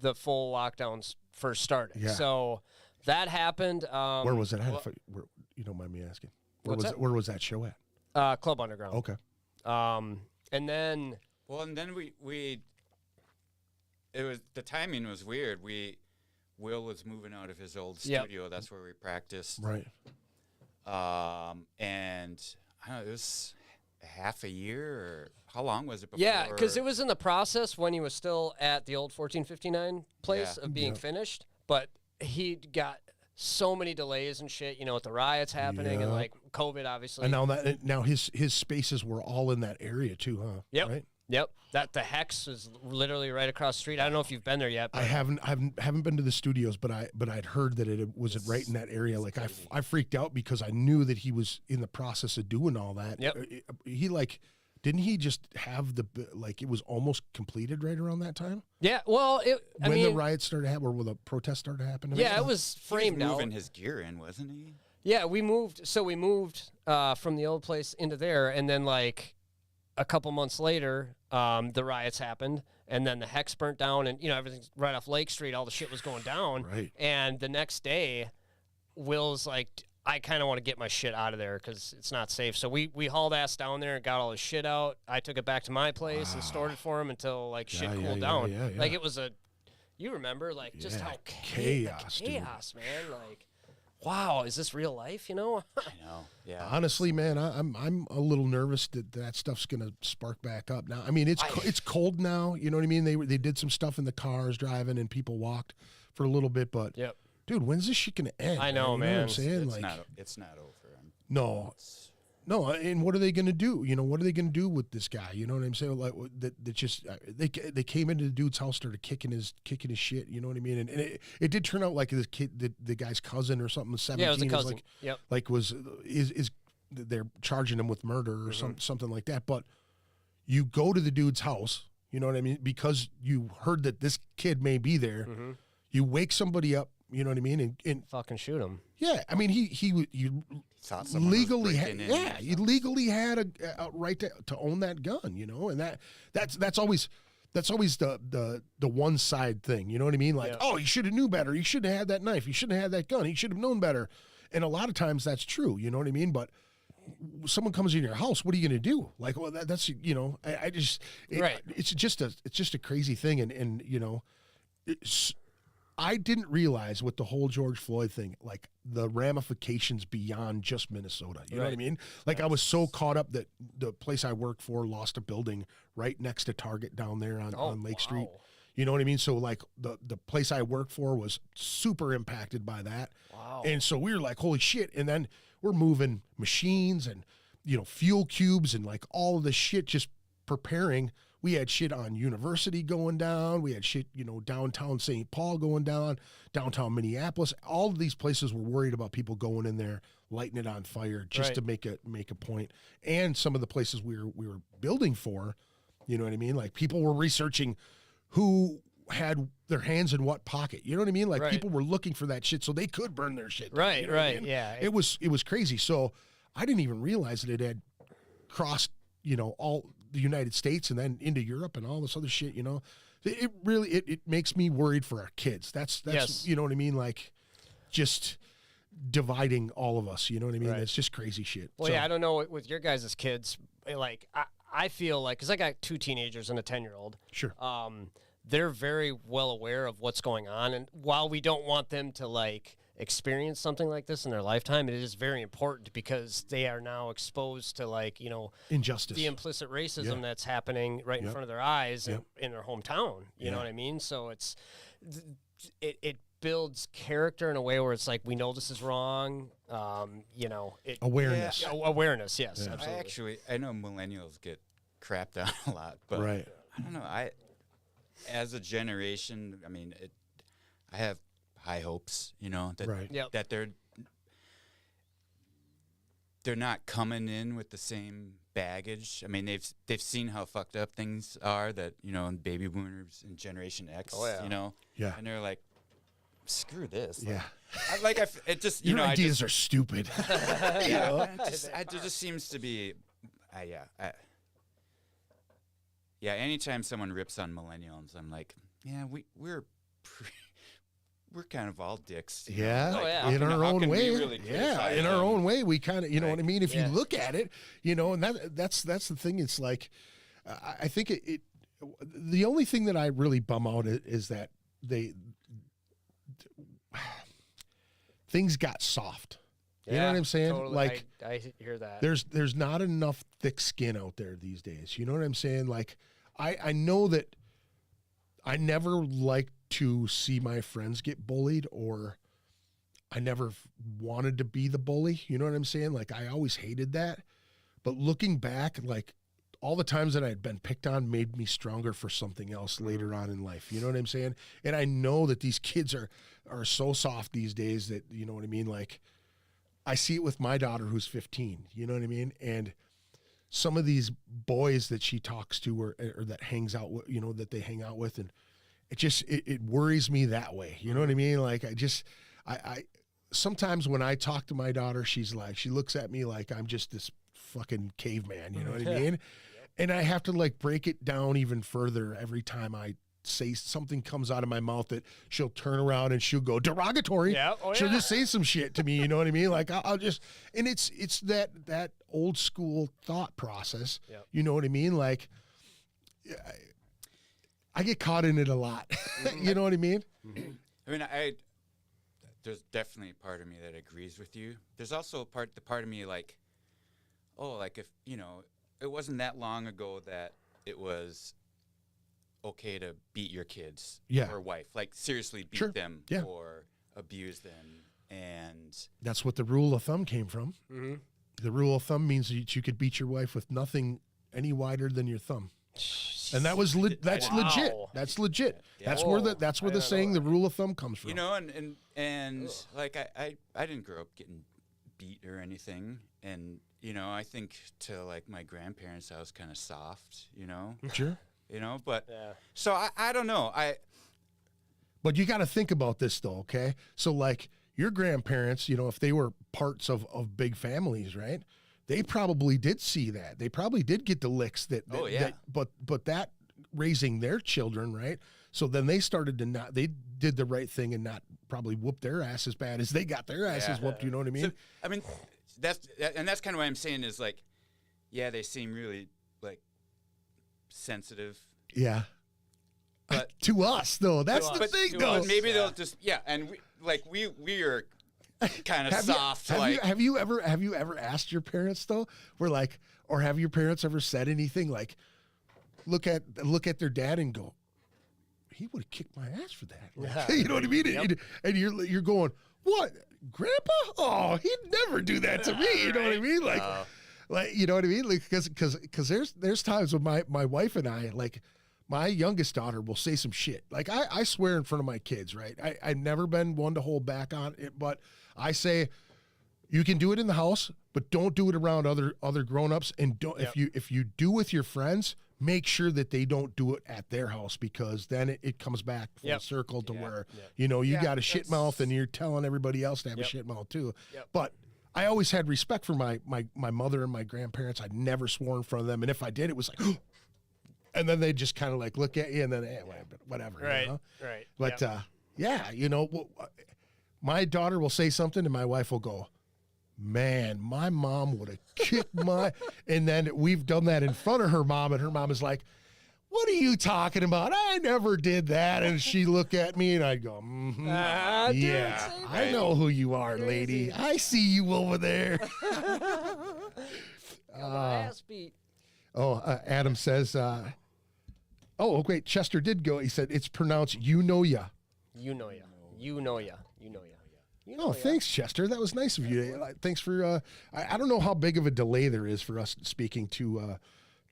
the full lockdowns first started. Yeah. So that happened. Where was it at? If you don't mind me asking. Where was that show at? Club Underground. Okay. And then we it was, the timing was weird. Will was moving out of his old studio. That's where we practiced. Right. And I don't know, it was half a year, or how long was it before? yeah, because it was in the process when he was still at the old 1459 place of being finished, but he got so many delays and shit, with the riots happening and like COVID, obviously. And now his spaces were all in that area too, huh? Yep. Right? Yep. That the Hex is literally right across the street. I don't know if you've been there yet. But I haven't been to the studios, but I'd heard that it was right in that area. Like I freaked out because I knew that he was in the process of doing all that. Yep. He didn't he just have it was almost completed right around that time? Yeah. Well, when the riots started happening, or when the protests started happening? Yeah, it was he was framed out. moving his gear in, wasn't he? Yeah, we moved. So we moved from the old place into there, and then like a couple months later, the riots happened, and then the Hex burnt down, and everything's right off Lake Street. All the shit was going down. Right. And the next day, Will's like, I kind of want to get my shit out of there because it's not safe. So we hauled ass down there and got all his shit out. I took it back to my place and stored it for him until like shit cooled down. Yeah. Like it was you remember like just how chaos, dude. Man. Like, wow, is this real life? I know. Yeah. Honestly, man, I'm a little nervous that stuff's gonna spark back up now. I mean, it's cold now. You know what I mean? They did some stuff in the cars driving, and people walked for a little bit, but yep. Dude, when's this shit gonna end? I know, You know man. what I'm saying? It's not over. No, and what are they going to do? What are they going to do with this guy? You know what I'm saying? Like that just they came into the dude's house, started kicking his shit. You know what I mean? And it did turn out like this kid, the guy's cousin or something, 17. Yeah, it was a cousin. Is they're charging him with murder or something like that. But you go to the dude's house. You know what I mean? Because you heard that this kid may be there. Mm-hmm. You wake somebody up. You know what I mean? And fucking shoot him. Yeah, I mean you legally had a right to own that gun, and that's always the one side thing, you know what I mean? Like, oh, he should have knew better. He shouldn't have had that knife. He shouldn't have had that gun. He should have known better. And a lot of times that's true, you know what I mean? But someone comes in your house, what are you going to do? Like, well, that's it's just a crazy thing, and I didn't realize with the whole George Floyd thing, like the ramifications beyond just Minnesota. You know what I mean? Like I was so caught up that the place I work for lost a building right next to Target down there on Lake Street. You know what I mean? So like the place I work for was super impacted by that. Wow. And so we were like, holy shit. And then we're moving machines and, you know, fuel cubes and like all of this shit just preparing. We had shit on University going down. We had shit, you know, downtown St. Paul going down, downtown Minneapolis. All of these places were worried about people going in there, lighting it on fire just to make a point. And some of the places we were building for, you know what I mean? Like people were researching who had their hands in what pocket. You know what I mean? Like people were looking for that shit so they could burn their shit. Right, you know what I mean? yeah. It was crazy. So I didn't even realize that it had crossed, you know, all the United States and then into Europe and all this other shit, you know. It really it makes me worried for our kids. That's you know what I mean? Like just dividing all of us, you know what I mean? It's just crazy shit. Well, yeah, I don't know with your guys' kids, like I feel like, because I got 2 teenagers and a 10-year-old. Sure. They're very well aware of what's going on. And while we don't want them to, like, experience something like this in their lifetime, it is very important because they are now exposed to, like, you know, injustice, the implicit racism that's happening right in front of their eyes in their hometown. You know what I mean? So it builds character in a way where it's like, we know this is wrong. You know, awareness. Yeah, awareness, yes, absolutely. I know millennials get crapped on a lot, but I don't know. As a generation, I mean, I have high hopes, you know, that they're not coming in with the same baggage. I mean, they've seen how fucked up things are, that, you know, in baby boomers and Generation X, you know, and they're like, screw this. Like, it just, you your know, ideas are stupid. You know? It just seems to be, anytime someone rips on millennials, I'm like, yeah, we're kind of all dicks. Yeah, like, in our own way. Really in our own way, we kind of, you know what I mean? If you look at it, you know, and that's the thing. It's like, I think the only thing that I really bum out is that things got soft. You know what I'm saying? Totally. Like, I hear that. There's not enough thick skin out there these days. You know what I'm saying? Like, I know that I never like to see my friends get bullied, or I never wanted to be the bully. You know what I'm saying? Like, I always hated that. But looking back, like, all the times that I had been picked on made me stronger for something else later on in life. You know what I'm saying? And I know that these kids are so soft these days that, you know what I mean? Like, I see it with my daughter who's 15, you know what I mean? And some of these boys that she talks to or that hangs out with, you know, that they hang out with, and it worries me that way. You know what I mean? Like, I sometimes when I talk to my daughter, she's like, she looks at me like I'm just this fucking caveman, you know what I mean? And I have to, like, break it down even further every time I say something comes out of my mouth that she'll turn around and she'll go derogatory. She'll just say some shit to me, you know what I mean? Like, I'll just, and it's that old school thought process. You know what I mean? Like, I get caught in it a lot. You know what I mean? I mean, there's definitely a part of me that agrees with you. There's also the part of me, like, oh, like, if, you know, it wasn't that long ago that it was okay to beat your kids or wife, like, seriously beat them or abuse them. And that's what the rule of thumb came from. The rule of thumb means that you could beat your wife with nothing any wider than your thumb. And that was that's legit. That's legit. That's where the saying the rule of thumb comes from. You know, and like, I didn't grow up getting beat or anything, and, you know, I think to, like, my grandparents, I was kind of soft, you know. Sure. You know, but so I don't know. But you got to think about this though, okay? So, like, your grandparents, you know, if they were parts of big families, right? They probably did see that. They probably did get the licks that but that raising their children, right? So then they started to they did the right thing and not probably whoop their ass as bad as they got their asses whooped, you know what I mean? So, I mean, that's kind of what I'm saying is, like, yeah, they seem really, like, sensitive. Yeah. but To us, though, that's the us. thing, To though. us. maybe Yeah. they'll just and we are kind of Have you- soft. have you ever asked your parents though? We're like, or have your parents ever said anything like, look at their dad and go, he would have kicked my ass for that. Like, you know what I mean? Yep. And you're going, what, Grandpa? Oh, he'd never do that to me. You know what I mean? Like you know what I mean? Like because there's times when my wife and I, like, my youngest daughter will say some shit. Like I swear in front of my kids, right? I've never been one to hold back on it, but I say, you can do it in the house, but don't do it around other grown-ups. And don't if you do with your friends, make sure that they don't do it at their house, because then it comes back full circle to where you know you got a shit mouth and you're telling everybody else to have a shit mouth too. But I always had respect for my mother and my grandparents. I never swore in front of them, and if I did, it was like, and then they just kind of like look at you, and then whatever. Right. You know? Right. But yeah, you know, my daughter will say something, and my wife will go, man, my mom would have kicked my, and then we've done that in front of her mom, and her mom is like, what are you talking about? I never did that. And she look at me, and I'd go, yeah, I know who you are, lady. I see you over there. Ass beat. Adam says, oh, wait, Chester did go. He said, it's pronounced Eunoia. Eunoia. Oh, thanks, Chester. That was nice of you. Thanks for. I don't know how big of a delay there is for us speaking to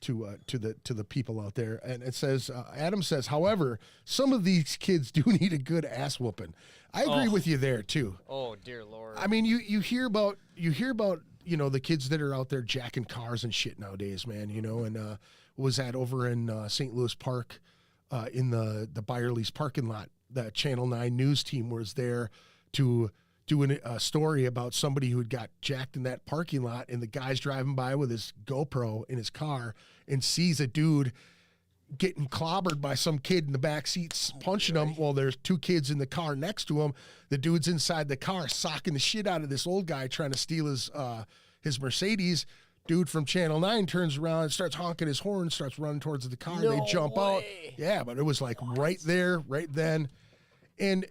the people out there. And it says, Adam says, however, some of these kids do need a good ass whooping. I agree with you there too. Oh dear Lord. I mean, you hear about you know the kids that are out there jacking cars and shit nowadays, man. You know, and was that over in St. Louis Park, in the Byerly's parking lot? The Channel 9 news team was there to do a story about somebody who had got jacked in that parking lot, and the guy's driving by with his GoPro in his car and sees a dude getting clobbered by some kid in the back seat, punching him. Well, there's two kids in the car next to him. The dude's inside the car socking the shit out of this old guy trying to steal his Mercedes. Dude from Channel 9 turns around and starts honking his horn, starts running towards the car. They jump out. Yeah, but it was like right there, right then. And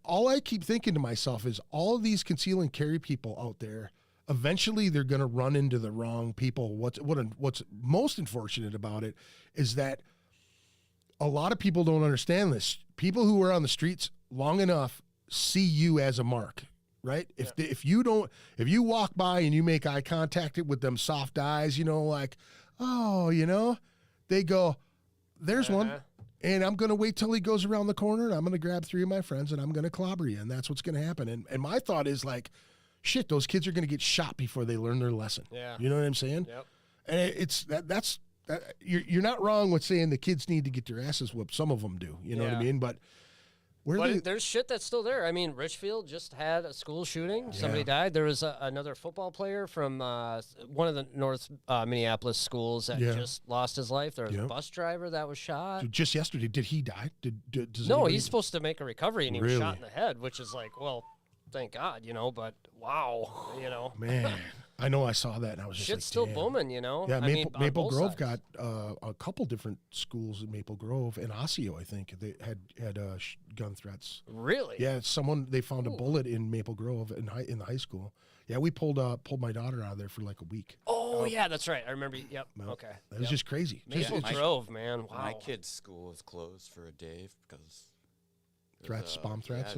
all I keep thinking to myself is all of these conceal and carry people out there, eventually they're going to run into the wrong people. What's most unfortunate about it is that a lot of people don't understand this. People who are on the streets long enough see you as a mark, right? If you walk by and you make eye contact with them soft eyes, you know, like, oh, you know, they go, there's one. And I'm going to wait till he goes around the corner, and I'm going to grab three of my friends, and I'm going to clobber you, and that's what's going to happen. And my thought is like, shit, those kids are going to get shot before they learn their lesson. Yeah. You know what I'm saying? Yep. And it's that's you're not wrong with saying the kids need to get their asses whooped. Some of them do. You know what I mean? But there's shit that's still there. I mean, Richfield just had a school shooting. Somebody died. There was another football player from one of the North Minneapolis schools that just lost his life. There was a bus driver that was shot. Just yesterday, did he die? Does no, anybody... he's supposed to make a recovery, and he was shot in the head, which is like, well, thank God, you know, but wow, you know. Man, I know I saw that, and I was just shit's like, still damn. booming, you know. Yeah, Maple Grove sides. got a couple different schools in Maple Grove, and Osseo, I think, they had gun threats. Really? Yeah, they found a bullet in Maple Grove in the high school. Yeah, we pulled my daughter out of there for like a week. Oh yeah, that's right. I remember. Yep. Well, okay. That was just crazy. Maple Grove, man. Wow. My kid's school was closed for a day because threats, bomb threats.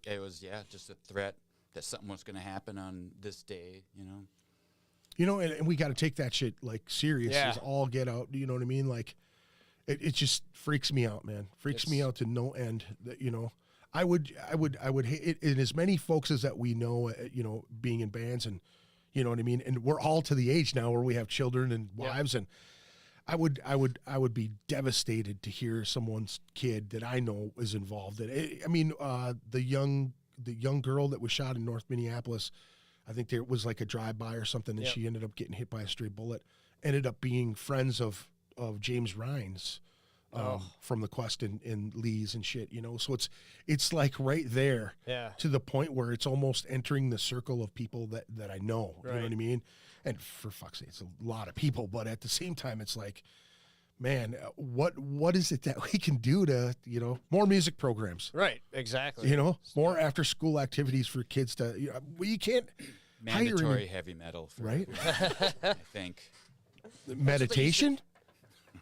Yeah, it was just a threat that something was going to happen on this day, you know. You know, and we got to take that shit like serious as all get out. You know what I mean? Like, it just freaks me out, man. Freaks me out to no end. That, you know, I would hate it. And as many folks as that we know, you know, being in bands, and you know what I mean. And we're all to the age now where we have children and wives, and I would be devastated to hear someone's kid that I know is involved. I mean, the young girl that was shot in North Minneapolis. I think there was like a drive-by or something, and she ended up getting hit by a stray bullet. Ended up being friends of James Rhines from the Quest and Lee's and shit, you know. So it's like right there to the point where it's almost entering the circle of people that I know. You know what I mean? And for fuck's sake, it's a lot of people, but at the same time, it's like, man, what is it that we can do to, more music programs, Right, exactly. more after school activities for kids to, you can't Mandatory heavy metal, for right? I think. Meditation.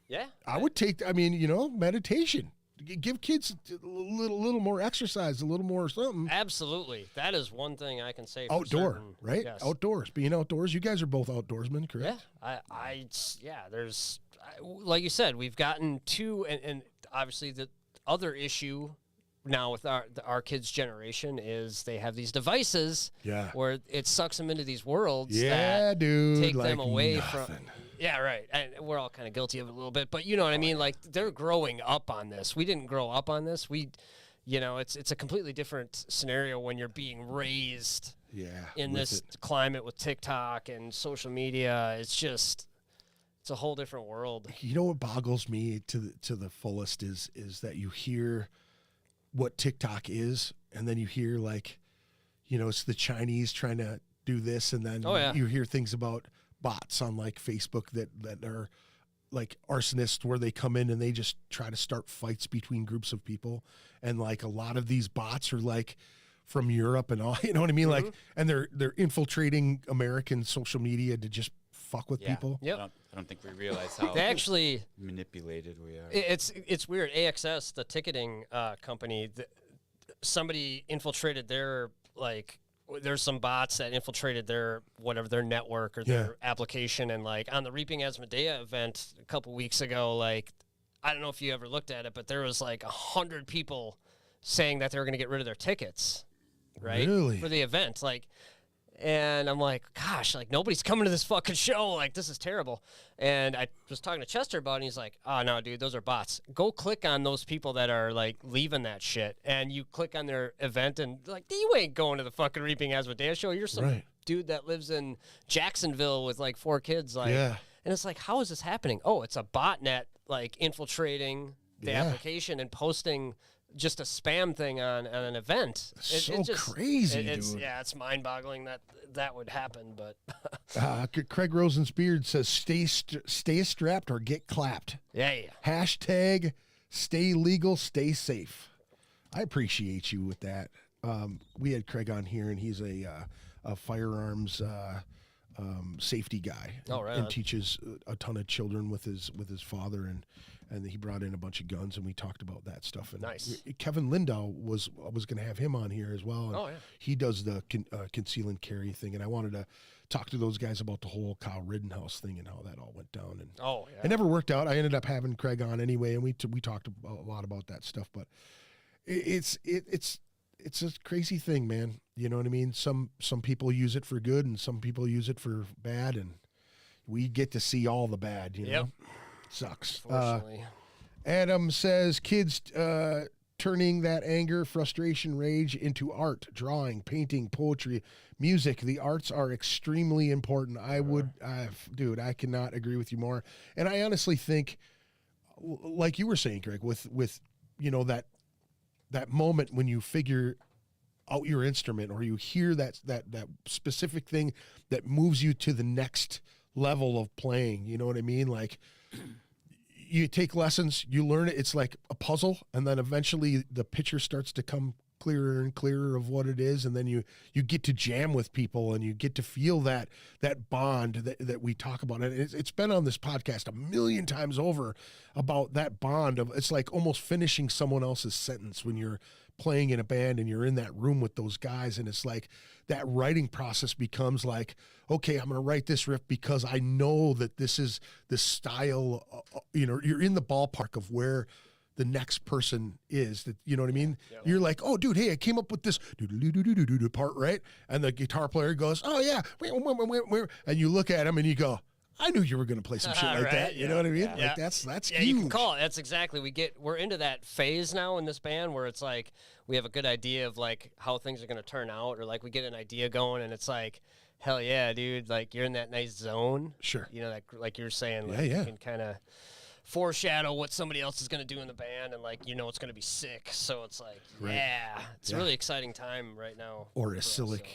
Yeah. I would take, meditation. Give kids a little more exercise, a little more something. Absolutely. That is one thing I can say. For Outdoor, certain. right? Yes. Outdoors, being outdoors. You guys are both outdoorsmen, correct? Yeah. Like you said, we've gotten to, and obviously the other issue now with our kids' generation is they have these devices where it sucks them into these worlds that dude, take like them away nothing. from. Yeah, right. And we're all kind of guilty of it a little bit, but you know what I mean? Like they're growing up on this. We didn't grow up on this. It's a completely different scenario when you're being raised in this climate with TikTok and social media. It's a whole different world. You know what boggles me to the fullest is that you hear what TikTok is, and then you hear it's the Chinese trying to do this, and then you hear things about bots on Facebook that are like arsonists, where they come in and they just try to start fights between groups of people, and a lot of these bots are from Europe and all, you know what I mean? Mm-hmm. And they're infiltrating American social media to just fuck with people. Yep. I don't think we realize how They actually manipulated we are. It's weird. AXS, the ticketing company, somebody infiltrated their there's some bots that infiltrated their network or their application, and on the Reaping Asmodea event a couple weeks ago, I don't know if you ever looked at it, but there was 100 people saying that they were going to get rid of their tickets, right? Really? For the event, and I'm like, gosh, nobody's coming to this fucking show. This is terrible. And I was talking to Chester about it, and he's like, oh, no, dude, those are bots. Go click on those people that are, leaving that shit. And you click on their event, and, you ain't going to the fucking Reaping Asmodea show. You're some dude that lives in Jacksonville with, 4 kids. And it's how is this happening? Oh, it's a botnet, infiltrating the application and posting just a spam thing on an event. It's crazy, dude. Yeah, it's mind-boggling that would happen. But Craig Rosensbeard says, "Stay strapped or get clapped." Yeah. Hashtag stay legal, stay safe. I appreciate you with that. We had Craig on here, and he's a firearms safety guy. And teaches a ton of children with his father, and he brought in a bunch of guns, and we talked about that stuff. And nice. Kevin Lindahl I was going to have him on here as well. And he does the conceal and carry thing, and I wanted to talk to those guys about the whole Kyle Rittenhouse thing and how that all went down. And it never worked out. I ended up having Craig on anyway, and we talked a lot about that stuff. But it's a crazy thing, man. You know what I mean? Some people use it for good, and some people use it for bad, and we get to see all the bad. You know, sucks. Fortunately. Adam says kids turning that anger, frustration, rage into art, drawing, painting, poetry, music. The arts are extremely important. Dude, I cannot agree with you more. And I honestly think, like you were saying, Greg, with that moment when you figure out your instrument, or you hear that specific thing that moves you to the next level of playing, you know what I mean? You take lessons, you learn it. It's like a puzzle, and then eventually the picture starts to come clearer and clearer of what it is, and then you get to jam with people, and you get to feel that bond that we talk about. And it's been on this podcast a million times over about that bond of, it's like almost finishing someone else's sentence when you're playing in a band and you're in that room with those guys, and it's like that writing process becomes like, okay, I'm going to write this riff because I know that this is the style, you're in the ballpark of where the next person is, that, you know what I mean? Yeah. You're like, oh, dude, hey, I came up with this part, right? And the guitar player goes, oh, yeah. And you look at him and you go, I knew you were going to play some shit like that. You know what I mean? Yeah. That's yeah, huge. You can call it. That's exactly. We're into that phase now in this band where it's like we have a good idea of how things are going to turn out, or we get an idea going, and it's like, hell yeah, dude, you're in that nice zone. Sure. Like you're saying, you can kind of foreshadow what somebody else is going to do in the band, and it's going to be sick. So it's like, it's a really exciting time right now. Or Ysilik.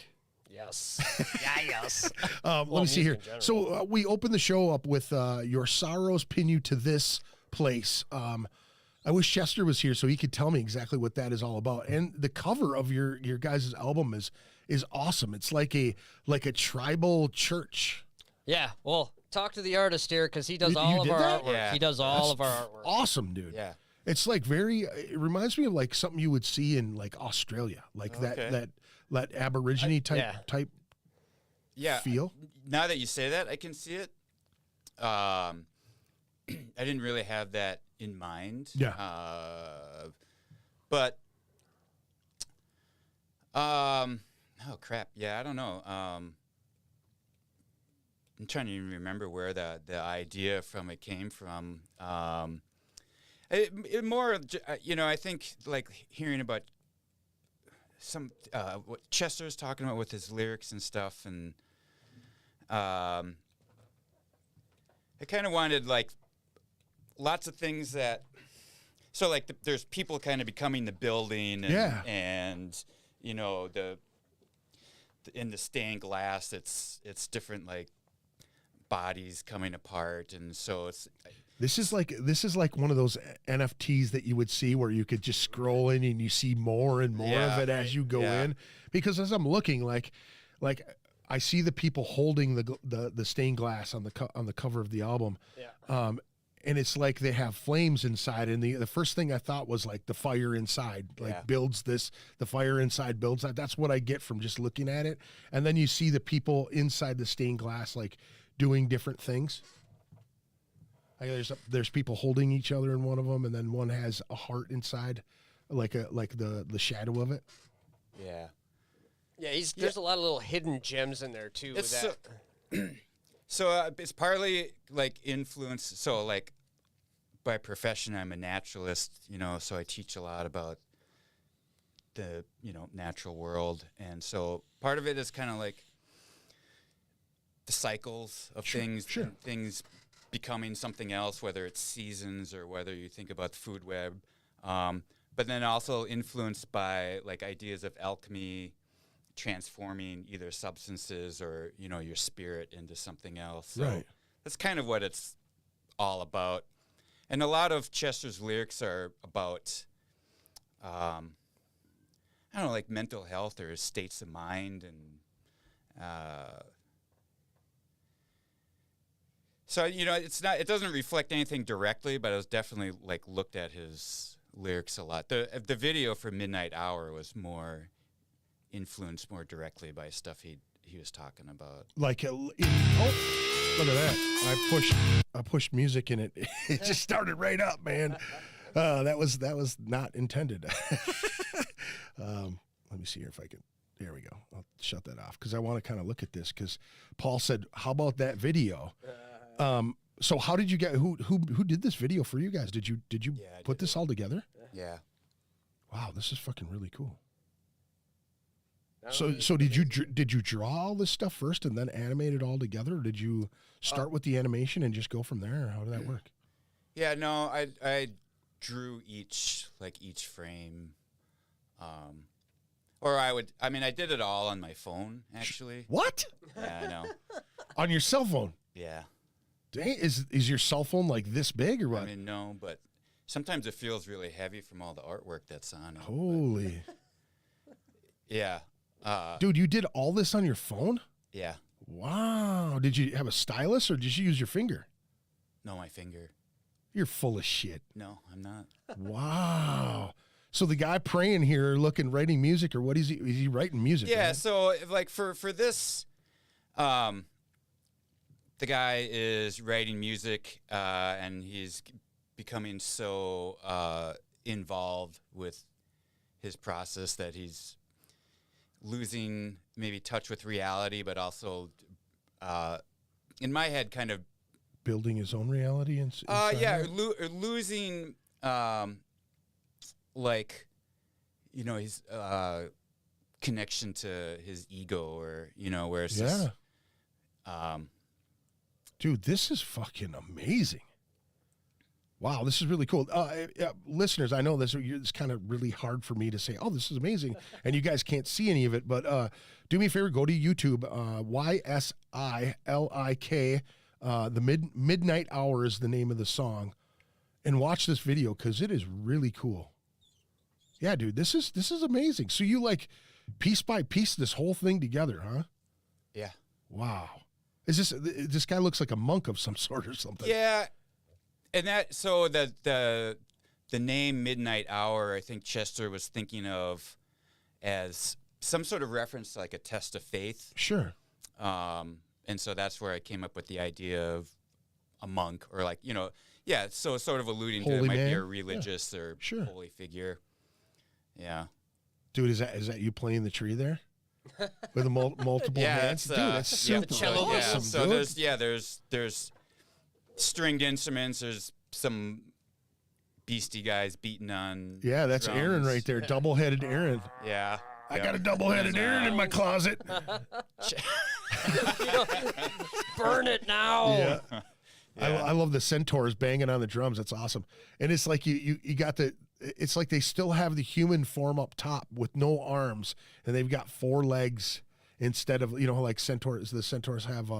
Yes. Yeah, yes. Let me see music here. in general. So we opened the show up with Your Sorrows Pin You to This Place. I wish Chester was here so he could tell me exactly what that is all about. And the cover of your guys' album is awesome. It's like a tribal church. Yeah, well, talk to the artist here because he does You all of did our that? artwork. Yeah. He does all of our artwork. Awesome, dude. Yeah. It's like it reminds me of like something you would see in like Australia, like Okay. that Aborigine type Yeah. feel. Now that you say that, I can see it. I didn't really have that in mind. Yeah. But oh crap. Yeah, I don't know. I'm trying to even remember where the idea from it came from. It more, I think like hearing about some what Chester's talking about with his lyrics and stuff, and I kind of wanted like lots of things that, so like there's people kind of becoming the building, and, and in the stained glass, it's different like bodies coming apart, and so this is like one of those NFTs that you would see where you could just scroll in and you see more and more of it as you go in. Because as I'm looking, like I see the people holding the stained glass on the cover of the album, and it's like they have flames inside. And the first thing I thought was like the fire inside, builds this. The fire inside builds that. That's what I get from just looking at it. And then you see the people inside the stained glass, like doing different things. There's people holding each other in one of them, and then one has a heart inside, like the shadow of it. Yeah. Yeah, there's a lot of little hidden gems in there too. It's that so it's partly like influence. So like by profession, I'm a naturalist, so I teach a lot about the natural world, and so part of it is kind of like the cycles of things, and things becoming something else, whether it's seasons or whether you think about the food web, but then also influenced by like ideas of alchemy, transforming either substances or your spirit into something else. So that's kind of what it's all about. And a lot of Chester's lyrics are about I don't know, like mental health or states of mind, and so it doesn't reflect anything directly, but I was definitely like looked at his lyrics a lot. The video for Midnight Hour was more influenced more directly by stuff he was talking about. Like look at that! I pushed music in it. It just started right up, man. That was not intended. Let me see here if I can. There we go. I'll shut that off because I want to kind of look at this because Paul said, "How about that video?" So how did you get who did this video for you guys? Did you put this all together? Yeah. Wow, this is fucking really cool. So did you draw all this stuff first and then animate it all together, or did you start with the animation and just go from there? Or how did that work? Yeah, no, I drew each frame, or I did it all on my phone actually. What? Yeah, I know. On your cell phone? Yeah. Dang, is your cell phone like this big or what? I mean, no, but sometimes it feels really heavy from all the artwork that's on it. Holy. Yeah. Dude, you did all this on your phone? Yeah. Wow. Did you have a stylus or did you use your finger? No, my finger. You're full of shit. No, I'm not. Wow. So the guy praying here, writing music, or what is he? Is he writing music? Yeah. Right? So like for this, the guy is writing music, and he's becoming so involved with his process that he's losing maybe touch with reality, but also in my head kind of building his own reality losing like his connection to his ego, or where it's just dude, this is fucking amazing. Wow, this is really cool. Listeners, I know it's kind of really hard for me to say, oh, this is amazing, and you guys can't see any of it, but do me a favor, go to YouTube, Ysilik, the Midnight Hour is the name of the song, and watch this video because it is really cool. Yeah, dude, this is amazing. So you like piece by piece this whole thing together, huh? Yeah. Wow. Is this guy looks like a monk of some sort or something? Yeah. And the name Midnight Hour, I think Chester was thinking of as some sort of reference to like a test of faith. Sure. And so that's where I came up with the idea of a monk, or like, so sort of alluding to it Holy might be man. a religious or Sure. holy figure. Yeah. Dude, is that you playing the tree there? With the multiple hands? Dude, that's super cello awesome, So dude. there's stringed instruments, there's some beastie guys beating on Yeah, that's drums. Aaron right there, double-headed Aaron. Yeah. I got a double-headed Aaron in my closet. Burn it now. Yeah. I love the centaurs banging on the drums. That's awesome. And it's like you got it's like they still have the human form up top with no arms, and they've got 4 legs instead of, like centaurs. The centaurs have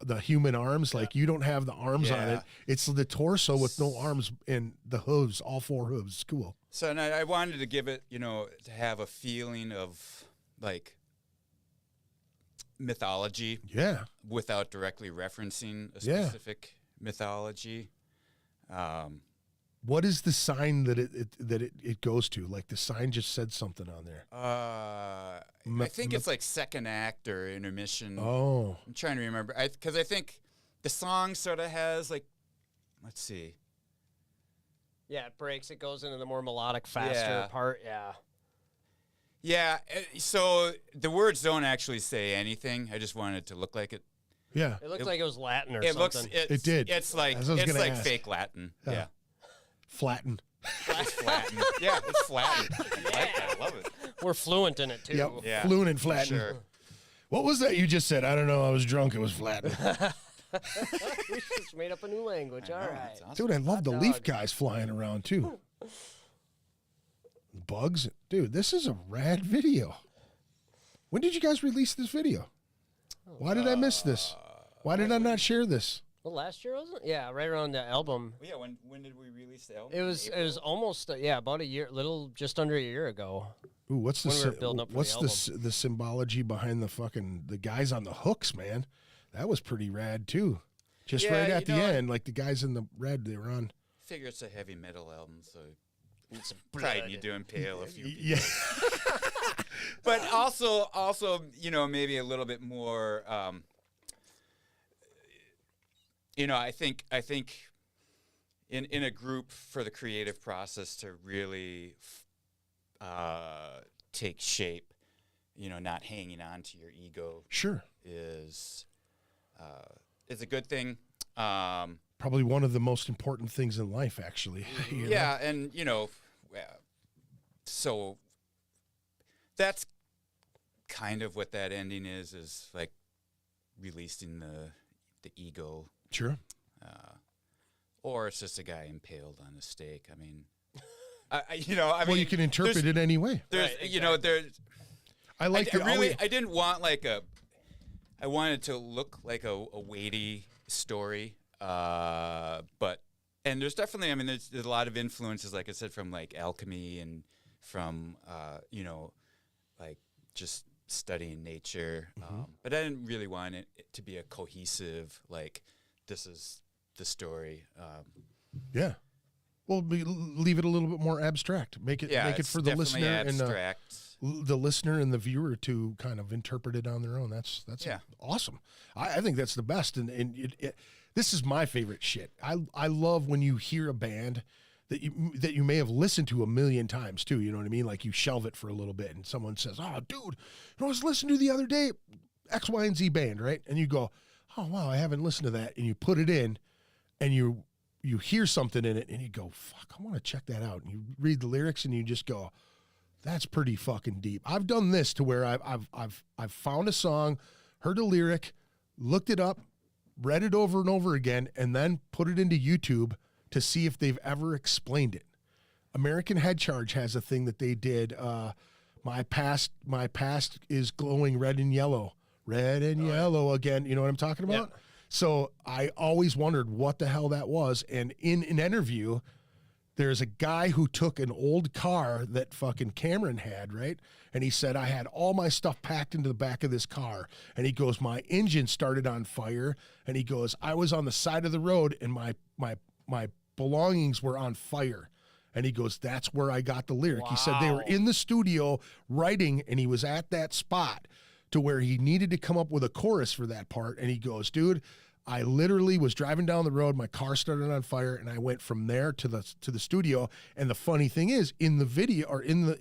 the human arms. Like you don't have the arms on it. It's the torso with no arms and the hooves, all 4 hooves. It's cool. So and I wanted to give it, to have a feeling of like mythology. Yeah. Without directly referencing a specific mythology. What is the sign that it goes to? Like the sign just said something on there. I think it's like second act or intermission. Oh. I'm trying to remember. Because I think the song sort of has like, let's see. Yeah, it breaks. It goes into the more melodic, faster part. Yeah. Yeah. So the words don't actually say anything. I just wanted it to look like it. Yeah. It looked like it was Latin or It something. looks. It did. It's like As I was it's gonna like ask. fake Latin. Yeah. Flatten. It's flattened. Yeah, it's flattened. I like that. I love it. We're fluent in it, too. Yep. Yeah, Fluent and flatten. Sure. What was that you just said? I don't know. I was drunk. It was flatten. We just made up a new language. All right. That's awesome. Dude, I love the Hot leaf dog. guys flying around too. Bugs. Dude, this is a rad video. When did you guys release this video? Why did I miss this? Why did I not share this? Well, last year, wasn't it? Yeah, right around the album. Well, yeah. When did we release the album? It was almost, about a year, just under a year ago. Ooh, what's the When we were building up for what's the the symbology behind the guys on the hooks, man? That was pretty rad too. Just Yeah, right at the you know, end, like the guys in the red, they were on. Figure it's a heavy metal album, so It's pride you do impale a few people. Yeah. But also, maybe a little bit more. I think in a group for the creative process to really take shape, not hanging on to your ego Sure. is a good thing. Probably one of the most important things in life, actually. you know? Yeah, and so that's kind of what that ending is like releasing the ego, Sure. or it's just a guy impaled on a stake. I mean, Well, you can interpret it any way. There's, Right, there's. I like I the really, I didn't want I wanted to look like a weighty story, but there's definitely, there's a lot of influences, like I said, from like alchemy and from, like just studying nature. But I didn't really want it to be a cohesive, like, this is the story. Yeah. Well, leave it a little bit more abstract. Make it it's for the definitely listener abstract. and the listener and the viewer to kind of interpret it on their own. That's Yeah. awesome. I think that's the best. And this is my favorite shit. I love when you hear a band that you may have listened to a million times too. You know what I mean? Like you shelve it for a little bit, and someone says, "Oh, dude, I was listening to the other day X, Y, and Z band, right?" And you go, "Oh wow, I haven't listened to that." And you put it in, and you hear something in it, and you go, "Fuck, I want to check that out." And you read the lyrics, and you just go, "That's pretty fucking deep." I've done this to where I've found a song, heard a lyric, looked it up, read it over and over again, and then put it into YouTube to see if they've ever explained it. American Head Charge has a thing that they did. My past is glowing red and yellow again. You know what I'm talking about? Yeah. So I always wondered what the hell that was. And in an interview, there's a guy who took an old car that fucking Cameron had, right? And he said, I had all my stuff packed into the back of this car. And he goes, my engine started on fire. And he goes, I was on the side of the road and my belongings were on fire. And he goes, that's where I got the lyric. He said they were in the studio writing, and he was at that spot to where he needed to come up with a chorus for that part. And he goes, dude, I literally was driving down the road. My car started on fire, and I went from there to the studio. And the funny thing is, in the video or in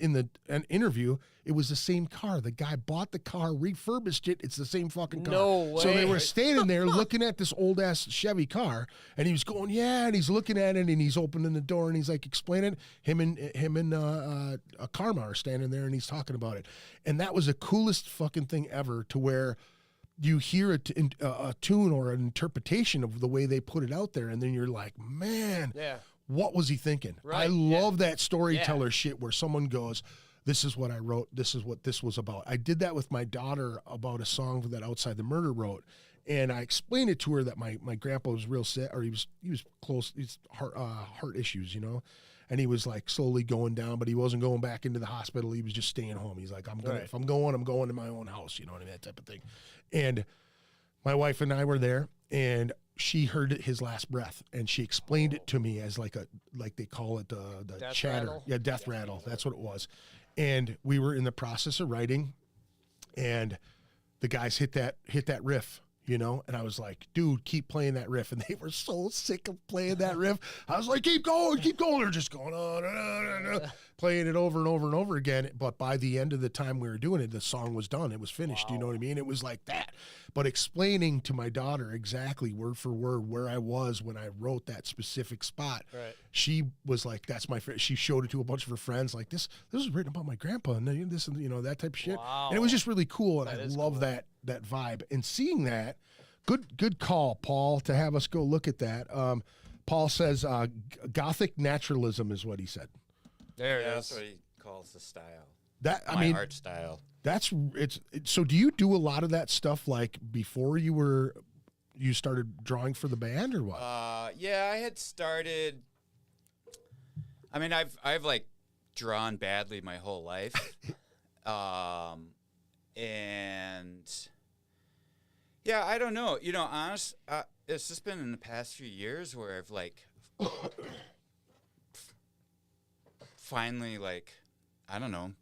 an interview, it was the same car. The guy bought the car, refurbished it. It's the same fucking car. No way. So they were standing there looking at this old ass Chevy car, and he was going, yeah, and he's looking at it, and he's opening the door, and he's like explaining. Him and Karma are standing there, and he's talking about it, and that was the coolest fucking thing ever. To where you hear a tune or an interpretation of the way they put it out there, and then you're like, man, what was he thinking? Right, I love that storyteller shit where someone goes, this is what I wrote, this is what this was about. I did that with my daughter about a song that Outside the Murder wrote, and I explained it to her that my grandpa was real sick, or he was close, he's heart issues, you know, and he was like slowly going down, but he wasn't going back into the hospital. He was just staying home. He's like, if I'm going to my own house, you know what I mean, that type of thing. And my wife and I were there, and she heard his last breath, and she explained it to me as like they call it the Death chatter. rattle? Yeah, death rattle. That's what it was. And we were in the process of writing, and the guys hit that riff, you know, and I was like, dude, keep playing that riff. And they were so sick of playing that riff. I was like, keep going. They're just going on, playing it over and over and over again. But by the end of the time we were doing it, the song was done. It was finished. You know what I mean? It was like that. But explaining to my daughter exactly word for word where I was when I wrote that specific spot, she was like, that's my friend. She showed it to a bunch of her friends, like, this was written about my grandpa, and this, and you know, that type of shit. And it was just really cool, and I love that vibe. And seeing that, good call, Paul, to have us go look at that. Paul says Gothic naturalism is what he said. There it is. That's what he calls the style. My art style. So do you do a lot of that stuff like before you started drawing for the band, or what? Yeah, I had started. I mean, I've like drawn badly my whole life, and yeah, I don't know. You know, it's just been in the past few years where I've like finally, like, I don't know,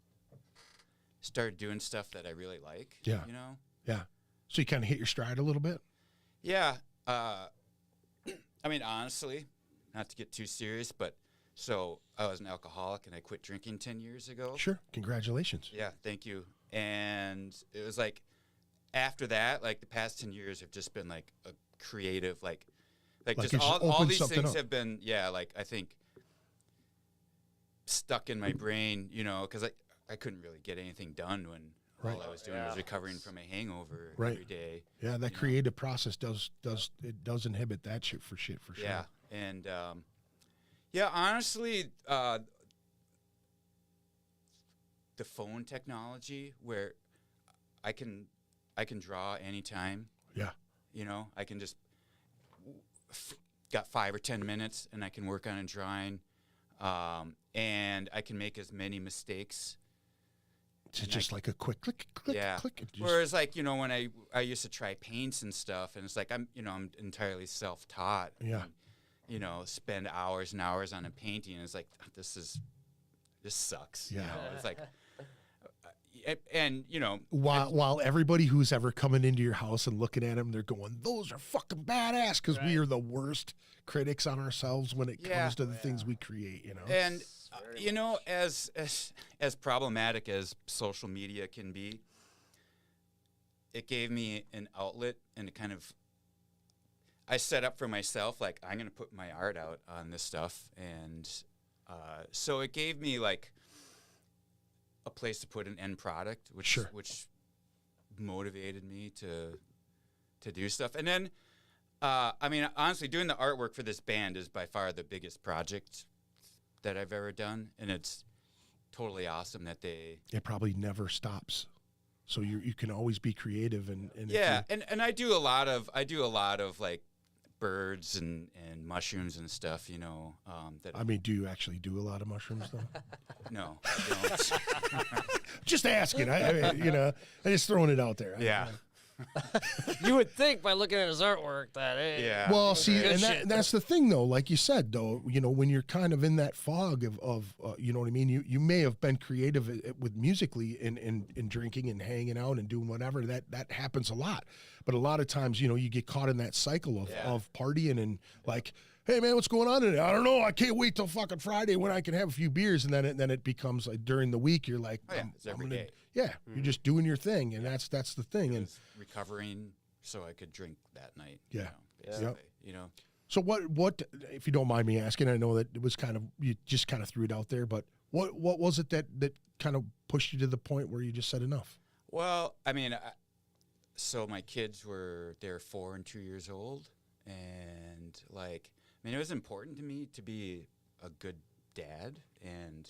started doing stuff that I really like. Yeah. You know? Yeah. So you kind of hit your stride a little bit? Yeah. I mean, honestly, not to get too serious, but so I was an alcoholic and I quit drinking 10 years ago. Sure. Congratulations. Yeah. Thank you. And it was like, after that, like the past 10 years have just been like a creative, like just all these things have been, like I think stuck in my brain, you know, because I couldn't really get anything done when all I was doing was recovering from a hangover every day. Yeah, that creative process does inhibit that shit for sure. Yeah, and honestly, the phone technology where I can draw anytime. Yeah, you know, I can just got 5 or 10 minutes and I can work on a drawing. And I can make as many mistakes. It's just like a quick click, click. Whereas, like, you know, when I used to try paints and stuff, and it's like I'm entirely self-taught. Yeah. And, you know, spend hours and hours on a painting. And it's like this sucks. Yeah. You know, it's like, and you know, while everybody who's ever coming into your house and looking at them, they're going, "Those are fucking badass," because we are the worst critics on ourselves when it comes to the things we create. You know, and you know, as problematic as social media can be, it gave me an outlet and a kind of. I set up for myself, like, I'm going to put my art out on this stuff, and so it gave me like a place to put an end product, which motivated me to do stuff. And then I mean, honestly, doing the artwork for this band is by far the biggest project that I've ever done, and it's totally awesome that they. It probably never stops, so you can always be creative and yeah, and I do a lot of like birds and mushrooms and stuff, you know. That I mean, do you actually do a lot of mushrooms though? No, I don't. Just asking. I you know, I just throwing it out there. Yeah. You would think by looking at his artwork that, hey, Yeah. Well, see, good and shit. that's the thing, though. Like you said, though, you know, when you're kind of in that fog of you know what I mean. You may have been creative with musically in drinking and hanging out and doing whatever. That happens a lot, but a lot of times, you know, you get caught in that cycle of partying and like, hey man, what's going on today? I don't know. I can't wait till fucking Friday when I can have a few beers, and then it becomes like during the week you're like, Oh, yeah, it's every day. Yeah, you're just doing your thing, and that's the thing. I And was recovering so I could drink that night. Yeah. You know, basically, you know. so what if you don't mind me asking? I know that it was kind of you just kind of threw it out there, but what was it that kind of pushed you to the point where you just said enough? Well, I mean, so my kids they're 4 and 2 years old, and like, I mean, it was important to me to be a good dad, and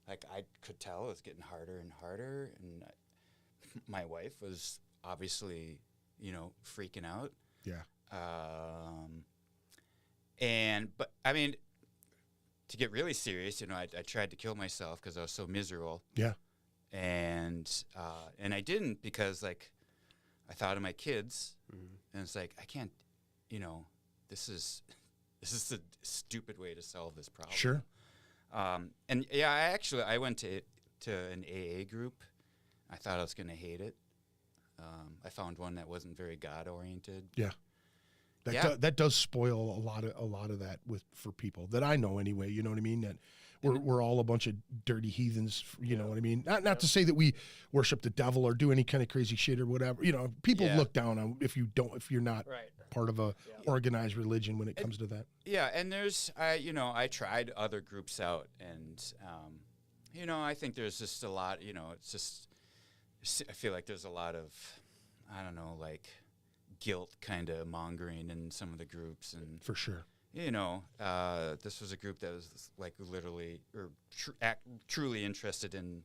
like I could tell it was getting harder and harder, and my wife was obviously, you know, freaking out. Yeah. But I mean, to get really serious, you know, I tried to kill myself because I was so miserable. Yeah. And I didn't because like I thought of my kids, and it's like I can't, you know, this is a stupid way to solve this problem. Sure. And yeah, I went to an AA group. I thought I was going to hate it. I found one that wasn't very God oriented. Yeah. That does spoil a lot of that for people that I know anyway. You know what I mean? That we're all a bunch of dirty heathens. You know what I mean? Not to say that we worship the devil or do any kind of crazy shit or whatever. You know, people look down on if you're not part of a organized religion when it comes to that. Yeah, and I tried other groups out, and you know, I think there's just a lot. You know, it's just I feel like there's a lot of I don't know, like guilt kind of mongering in some of the groups, and For sure. you know, this was a group that was like literally or truly interested in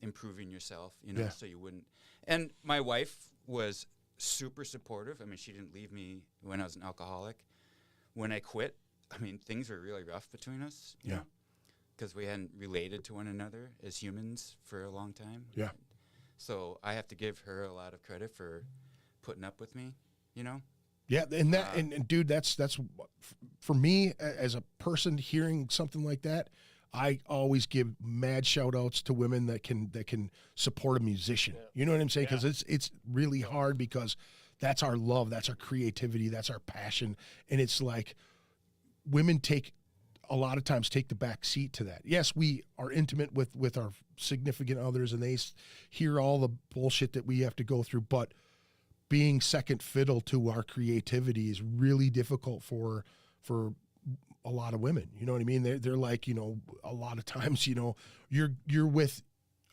improving yourself, you know, so you wouldn't. And my wife was super supportive. I mean, she didn't leave me when I was an alcoholic. When I quit, I mean, things were really rough between us. You know, because we hadn't related to one another as humans for a long time. Yeah. So I have to give her a lot of credit for putting up with me, you know? Yeah, and that and dude, that's for me as a person hearing something like that. I always give mad shout outs to women that can support a musician. You know what I'm saying? Because it's really hard because that's our love, that's our creativity, that's our passion, and it's like women a lot of times take the back seat to that. Yes, we are intimate with our significant others, and they hear all the bullshit that we have to go through, but being second fiddle to our creativity is really difficult for a lot of women. You know what I mean? They're like, you know, a lot of times, you know, you're with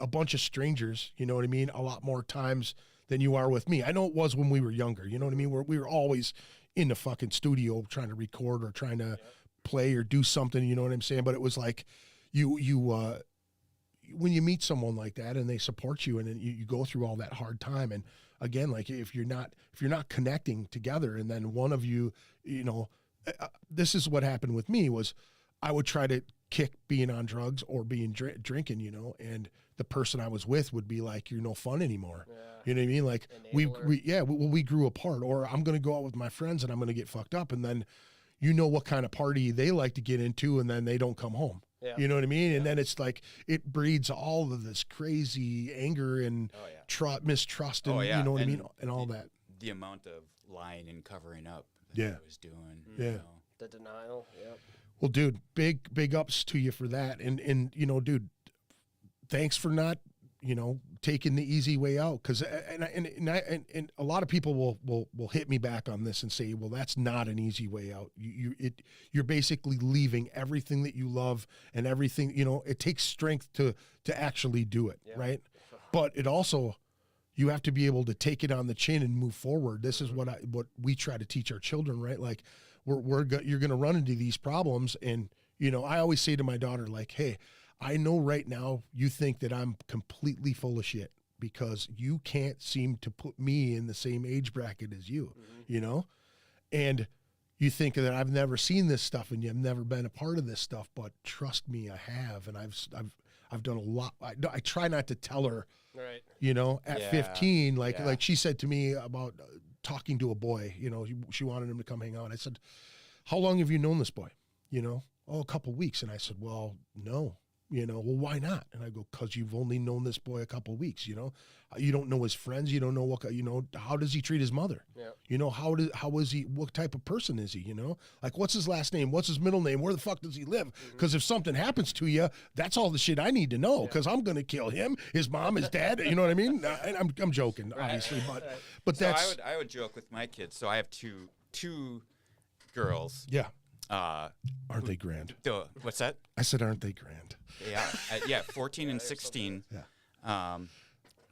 a bunch of strangers, you know what I mean? A lot more times than you are with me. I know it was when we were younger, you know what I mean? We were always in the fucking studio trying to record or trying to play or do something, you know what I'm saying? But it was like you when you meet someone like that and they support you and then you go through all that hard time, and again, like if you're not connecting together, and then one of you, you know, this is what happened with me was I would try to kick being on drugs or being drinking, you know, and the person I was with would be like, you're no fun anymore. You know what I mean? Like we grew apart, or I'm going to go out with my friends and I'm going to get fucked up. And then, you know what kind of party they like to get into, and then they don't come home. Yeah. You know what I mean? And then it's like, it breeds all of this crazy anger and mistrust and, you know what I mean? And all that. The amount of lying and covering up that I was doing. Yeah. You know. The denial. Yep. Well, dude, big ups to you for that. And you know, dude, thanks for not, you know, taking the easy way out. Cause and a lot of people will hit me back on this and say, well, that's not an easy way out. You're basically leaving everything that you love and everything, you know, it takes strength to actually do it. Right. But it also, you have to be able to take it on the chin and move forward. This is what we try to teach our children, right? Like you're going to run into these problems. And, I always say to my daughter, like, hey, I know right now you think that I'm completely full of shit because you can't seem to put me in the same age bracket as you, and you think that I've never seen this stuff and you've never been a part of this stuff, but trust me, I have. And I've done a lot. I try not to tell her, right. At 15, like she said to me about talking to a boy, she wanted him to come hang out. I said, how long have you known this boy? A couple weeks. And I said, well, no, well, why not? And I go, cause you've only known this boy a couple weeks, you don't know his friends. You don't know what, how does he treat his mother? Yeah. How is he, what type of person is he, like what's his last name? What's his middle name? Where the fuck does he live? Cause if something happens to you, that's all the shit I need to know. Cause I'm going to kill him, his mom, his dad, you know what I mean? And I'm joking, obviously, but So that's, I would joke with my kids. So I have two girls. yeah. Aren't they grand? What's that? I said, aren't they grand? Yeah, 14 and 16. Yeah.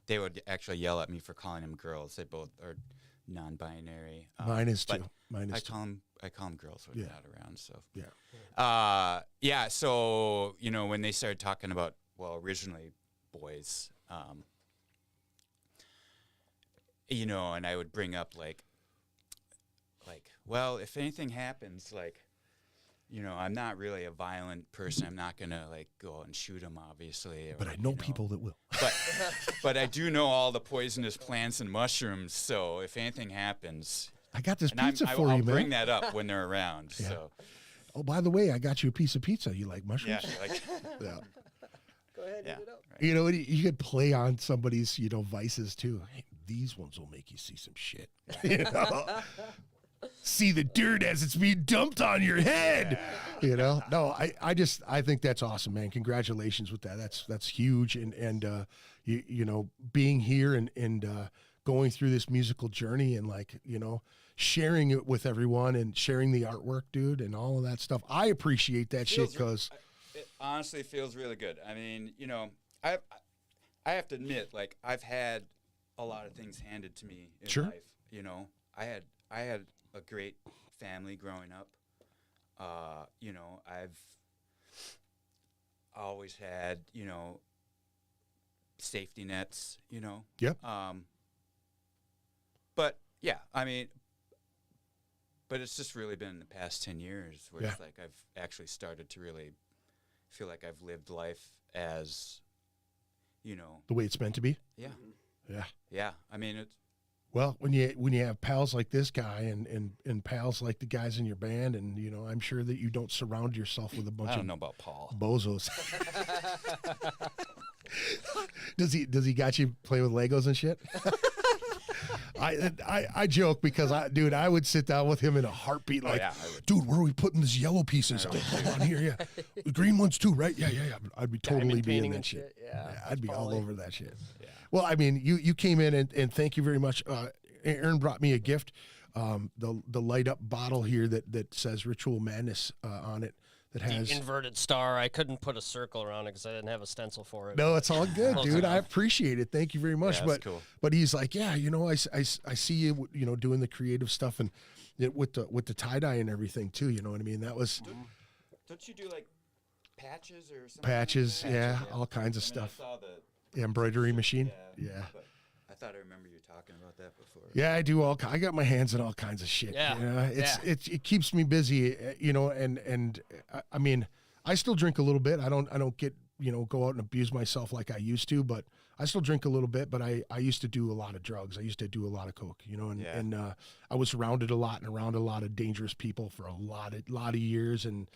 They would actually yell at me for calling them girls. They both are non-binary. Mine is but too. Mine is I too. call them girls when they're not around. So Yeah. So when they started talking about originally boys, and I would bring up like, well, if anything happens, like. I'm not really a violent person. I'm not gonna go out and shoot him, obviously. But I know people that will. But I do know all the poisonous plants and mushrooms. So if anything happens, I got this and pizza for I'll you, man. bring that up when they're around. Yeah. So Oh, by the way, I got you a piece of pizza. You like mushrooms? yeah, Yeah. Go ahead, Yeah. eat it up. Right. You could play on somebody's, vices too. Hey, these ones will make you see some shit. See the dirt as it's being dumped on your head. No, I think that's awesome, man. Congratulations with that. That's huge. And being here and going through this musical journey and sharing it with everyone and sharing the artwork, dude, and all of that stuff. I appreciate that shit because it honestly feels really good. I mean, I have to admit, I've had a lot of things handed to me in life. I had a great family growing up. I've always had, safety nets, Yep. But yeah, I mean, but it's just really been in the past 10 years where it's I've actually started to really feel like I've lived life as, the way it's meant to be. Yeah. Yeah. Yeah. I mean, it's, Well, when you have pals like this guy and pals like the guys in your band, and I'm sure that you don't surround yourself with a bunch I don't of know about Paul. bozos. Does he got you play with Legos and shit? I joke because I would sit down with him in a heartbeat. Like, dude, where are we putting these yellow pieces? Hold on here, yeah. The green ones too, right? Yeah. I'd be totally be in that shit. Yeah, I'd be all over that shit. Yeah. Well, I mean, you came in and thank you very much. Aaron brought me a gift, the light up bottle here that says Ritual Madness on it. That has the inverted star. I couldn't put a circle around it because I didn't have a stencil for it. No, it's all good, dude. I appreciate it. Thank you very much. Yeah, that's cool. But he's like, yeah, I see you, doing the creative stuff and with the tie dye and everything too. You know what I mean? That was Don't you do patches or something? patches, yeah, all kinds of stuff. I saw the Embroidery machine, yeah. But I thought I remember you talking about that before. Yeah, I do I got my hands in all kinds of shit. Yeah. It keeps me busy, and I mean, I still drink a little bit. I don't get, go out and abuse myself like I used to, but I still drink a little bit, but I used to do a lot of drugs. I used to do a lot of coke, and I was surrounded a lot and around a lot of dangerous people for a lot of years. And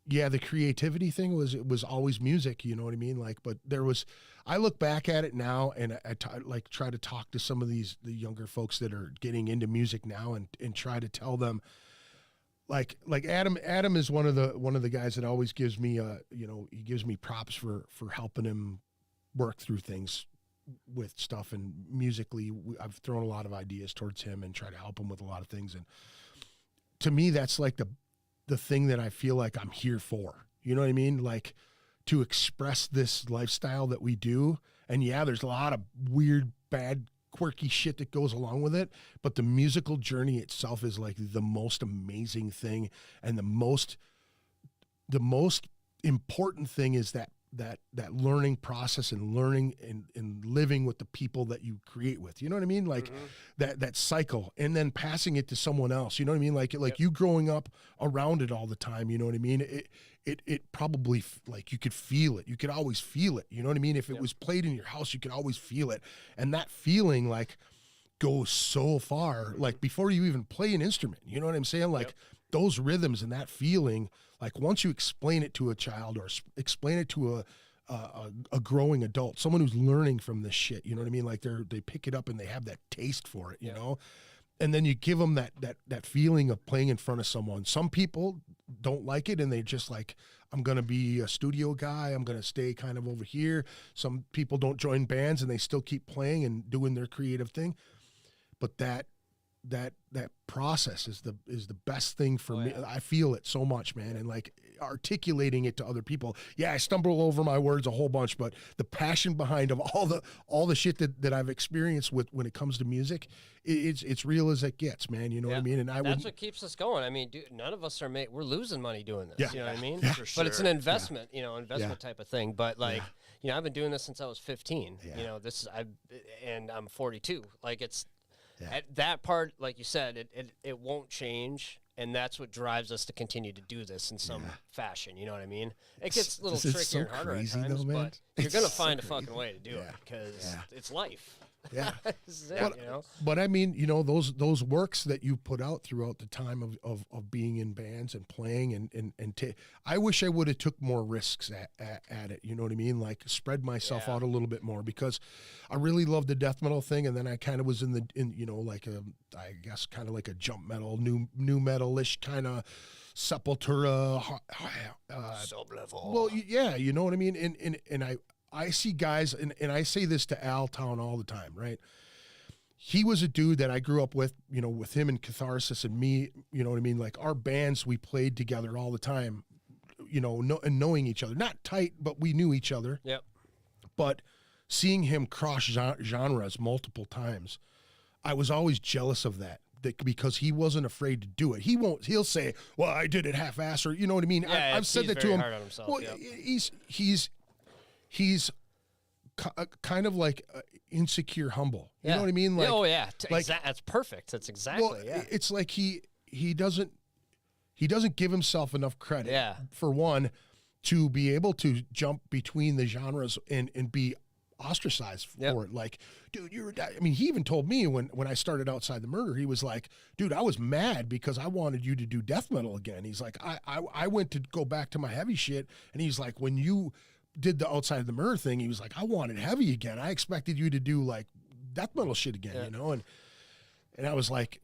yeah, the creativity thing was always music, you know what I mean? But I look back at it now and I try to talk to some of the younger folks that are getting into music now and try to tell them, like Adam is one of the guys that always gives me he gives me props for helping him work through things with stuff, and musically I've thrown a lot of ideas towards him and try to help him with a lot of things. And to me, that's like the thing that I feel like I'm here for, you know what I mean? Like to express this lifestyle that we do And yeah, there's a lot of weird, bad, quirky shit that goes along with it, but the musical journey itself is like the most amazing thing, and the most important thing is that learning process and learning and living with the people that you create with, you know what I mean? Like that cycle, and then passing it to someone else, you know what I mean? Like you growing up around it all the time, you know what I mean? It probably, like, you could feel it. You could always feel it. You know what I mean? If it was played in your house, you could always feel it. And that feeling, like, goes so far, like, before you even play an instrument, you know what I'm saying? Like, those rhythms and that feeling, like, once you explain it to a child or explain it to a growing adult, someone who's learning from this shit, you know what I mean? Like, they pick it up and they have that taste for it, you know? And then you give them that feeling of playing in front of someone. Some people don't like it, and they just like, I'm going to be a studio guy. I'm going to stay kind of over here. Some people don't join bands, and they still keep playing and doing their creative thing. But that process is the best thing for me. I feel it so much, man. And like articulating it to other people. Yeah, I stumble over my words a whole bunch, but the passion behind of all the shit that I've experienced with when it comes to music, it's real as it gets, man. You know what I mean? And that's what keeps us going. I mean, dude, none of us are we're losing money doing this. Yeah. You know what I mean? Yeah. For sure. But it's an investment, you know, type of thing. But like, you know, I've been doing this since I was 15. You know, and I'm 42. Like, it's at that part, like you said, it won't change. And that's what drives us to continue to do this in some fashion. You know what I mean? It gets a little trickier and harder at times, but you're going to find a fucking way to do it because it's life. Yeah. This is it, you know? But I mean, you know, those works that you put out throughout the time of being in bands and playing and I wish I would have took more risks at it. You know what I mean? Like, spread myself out a little bit more, because I really loved the death metal thing. And then I kind of was in you know, like I guess kind of like a jump metal, new metal-ish kind of Sepultura, sub-level. Well, yeah, you know what I mean? And I see guys, and I say this to Al Town all the time, right? He was a dude that I grew up with, you know, with him and Catharsis and me, you know what I mean? Like, our bands, we played together all the time, you know, and knowing each other. Not tight, but we knew each other. Yep. But seeing him cross genres multiple times, I was always jealous of that because he wasn't afraid to do it. He'll say, well, I did it half-ass, or, you know what I mean? Yeah, I've said that to him. Hard on himself, well, he's kind of like insecure, humble. You know what I mean? Like, oh yeah, like, that's perfect. That's exactly. Well, it's like he doesn't give himself enough credit. For one, to be able to jump between the genres and be ostracized for it. Like, dude, I mean, he even told me when I started Outside the Murder, he was like, dude, I was mad because I wanted you to do death metal again. He's like, I went to go back to my heavy shit, and he's like, when you did the Outside the Murder thing, he was like, I wanted heavy again. I expected you to do like death metal shit again, you know? And I was like,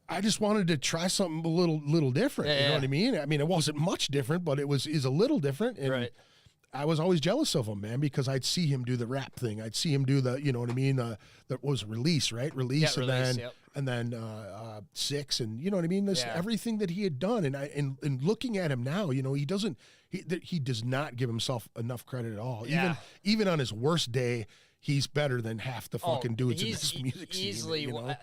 I just wanted to try something a little different. You know what I mean? I mean, it wasn't much different, but is a little different. And I was always jealous of him, man, because I'd see him do the rap thing. I'd see him do the, you know what I mean? That was Release, right? Release, and then 6, and you know what I mean? Everything that he had done. And looking at him now, you know, he does not give himself enough credit at all. Even on his worst day, he's better than half the fucking dudes in this music scene. Easily, you know?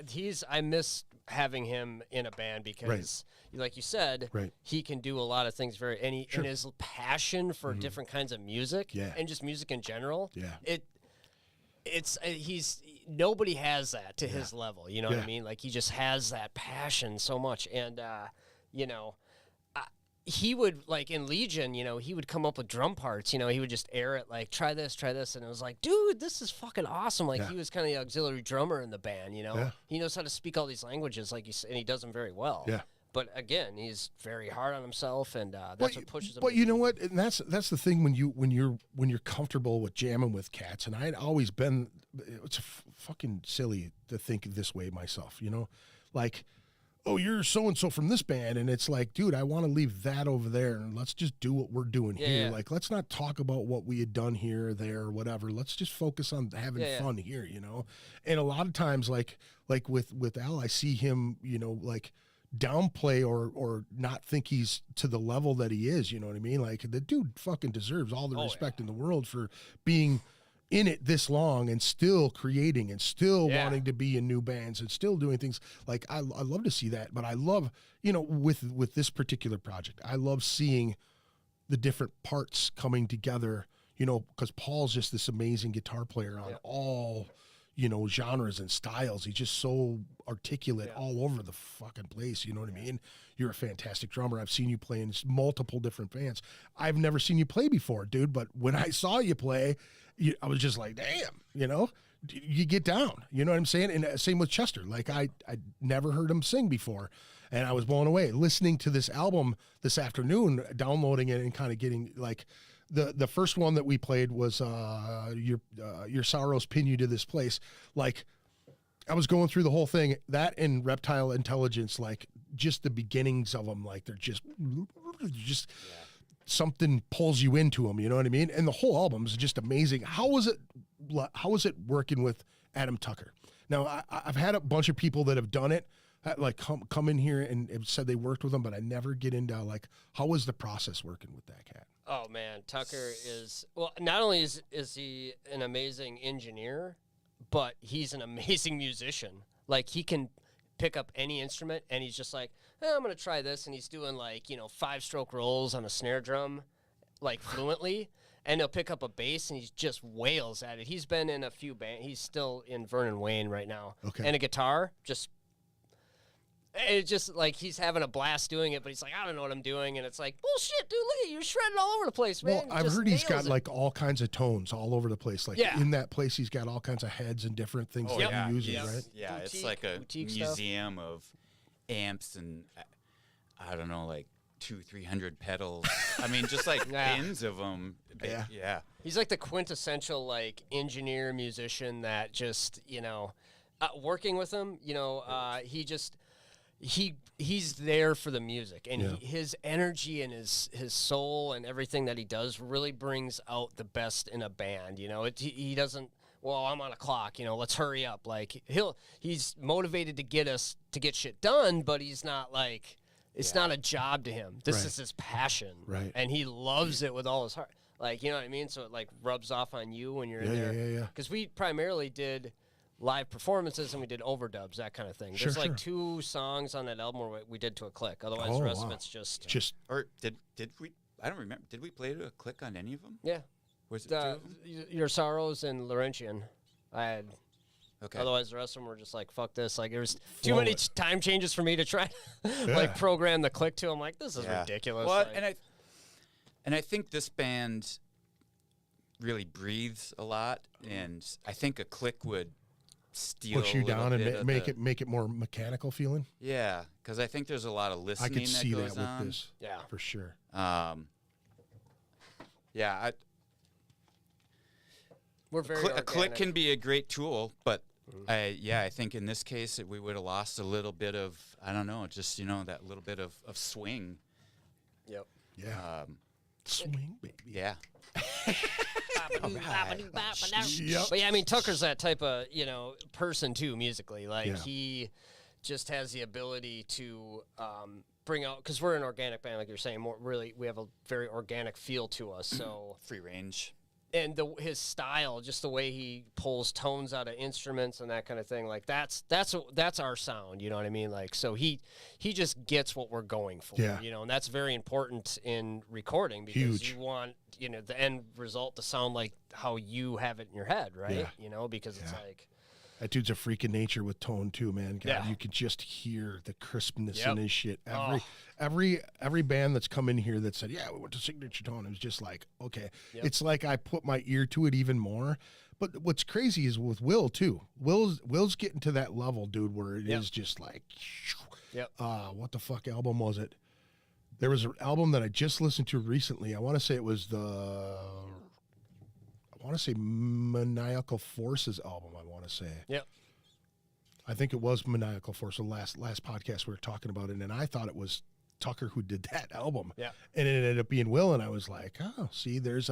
I miss having him in a band because, like you said, he can do a lot of things and his passion for different kinds of music and just music in general. Nobody has that to his level. You know what I mean? Like, he just has that passion so much, and you know. He would, like, in Legion, you know, he would come up with drum parts, you know, he would just air it, like, try this, and it was like, dude, this is fucking awesome. Like, he was kind of the auxiliary drummer in the band, you know. He knows how to speak all these languages, like, and he does them very well. But again, he's very hard on himself, and that's what pushes him. But you know what? And that's the thing when you're comfortable with jamming with cats. And I'd always been. It's fucking silly to think this way myself. You know, like, oh, you're so and so from this band, and it's like, dude, I want to leave that over there, and let's just do what we're doing here. Like, let's not talk about what we had done here or there or whatever. Let's just focus on having fun here. You know, and a lot of times, like with Al, I see him, you know, like, downplay or not think he's to the level that he is, you know what I mean? Like, the dude fucking deserves all the respect in the world for being in it this long and still creating and still Yeah. wanting to be in new bands and still doing things. Like I love to see that, but I love, you know, with this particular project, I love seeing the different parts coming together, you know, because Paul's just this amazing guitar player on all, you know, genres and styles. He's just so articulate all over the fucking place. You know what I mean? You're a fantastic drummer. I've seen you play in multiple different bands. I've never seen you play before, dude. But when I saw you play, I was just like, damn, you know, you get down. You know what I'm saying? And same with Chester. Like I never heard him sing before. And I was blown away listening to this album this afternoon, downloading it and kind of getting like, the first one that we played was your sorrows pin you to this place. Like I was going through the whole thing, that and Reptile Intelligence, like just the beginnings of them, like they're just something pulls you into them. You know what I mean? And the whole album is just amazing. How was it working with Adam Tucker? Now I've had a bunch of people that have done it, like come in here and have said they worked with him, but I never get into like, how was the process working with that cat? Oh man, Tucker is, well, not only is he an amazing engineer, but he's an amazing musician. Like he can pick up any instrument and he's just like, I'm going to try this. And he's doing like, you know, 5-stroke rolls on a snare drum, like fluently. And he'll pick up a bass and he just wails at it. He's been in a few bands. He's still in Vernon Wayne right now. Okay. And a guitar, it's just like he's having a blast doing it, but he's like, I don't know what I'm doing. And it's like, bullshit, dude, look at you shredding all over the place, man. Well, I've heard he's got like all kinds of tones all over the place. Like in that place, he's got all kinds of heads and different things that he uses, right? Yeah, Boutique, it's like a boutique museum of amps and, I don't know, like 200-300 pedals. I mean, just like bins of them. Yeah. He's like the quintessential like engineer musician that just, you know, working with him, you know, he's there for the music, and his energy and his soul and everything that he does really brings out the best in a band. You know, he doesn't, well, I'm on a clock, you know, let's hurry up. Like he's motivated to get shit done, but he's not like, it's not a job to him. This is his passion. Right. And he loves it with all his heart. Like, you know what I mean? So it like rubs off on you when you're in there. Yeah. Because we primarily did live performances and we did overdubs, that kind of thing. There's like 2 songs on that album where we did to a click. Otherwise, the rest of it's just. Or did we? I don't remember. Did we play to a click on any of them? Yeah. Was it 2 of them? Your Sorrows and Laurentian. I had. Okay. Otherwise, the rest of them were just like, fuck this. Like, there's too many time changes for me to try to like program the click to. I'm like, this is ridiculous. Well, like, and I think this band really breathes a lot, and I think a click would steal push you down and make it more mechanical feeling. Yeah, because I think there's a lot of listening. I could see that goes that on. with this. Yeah, for sure. Yeah, we're very a click can be a great tool, but I think in this case we would have lost a little bit of, I don't know, just that little bit of swing. Yep. Yeah. Swing, baby. Yeah. Yep. But yeah, I mean, Tucker's that type of, person too, musically. Like, he just has the ability to bring out, because we're an organic band, like you're saying, we have a very organic feel to us. So free range. And his style, just the way he pulls tones out of instruments and that kind of thing, like that's our sound, you know what I mean? Like, so he just gets what we're going for, and that's very important in recording, because you want, the end result to sound like how you have it in your head, right? Because it's like, that dude's a freak of nature with tone too, man. God, you can just hear the crispness in his shit. Every band that's come in here that said, we went to signature tone, it was just like, okay. It's like I put my ear to it even more. But what's crazy is with Will too. Will's getting to that level, dude, where it is just like, what the fuck album was it? There was an album that I just listened to recently. I want to say it was Maniacal Forces album, I want to say. Yep. I think it was Maniacal Force, the last podcast we were talking about it, and I thought it was Tucker who did that album. Yeah. And it ended up being Will, and I was like, oh, see, there's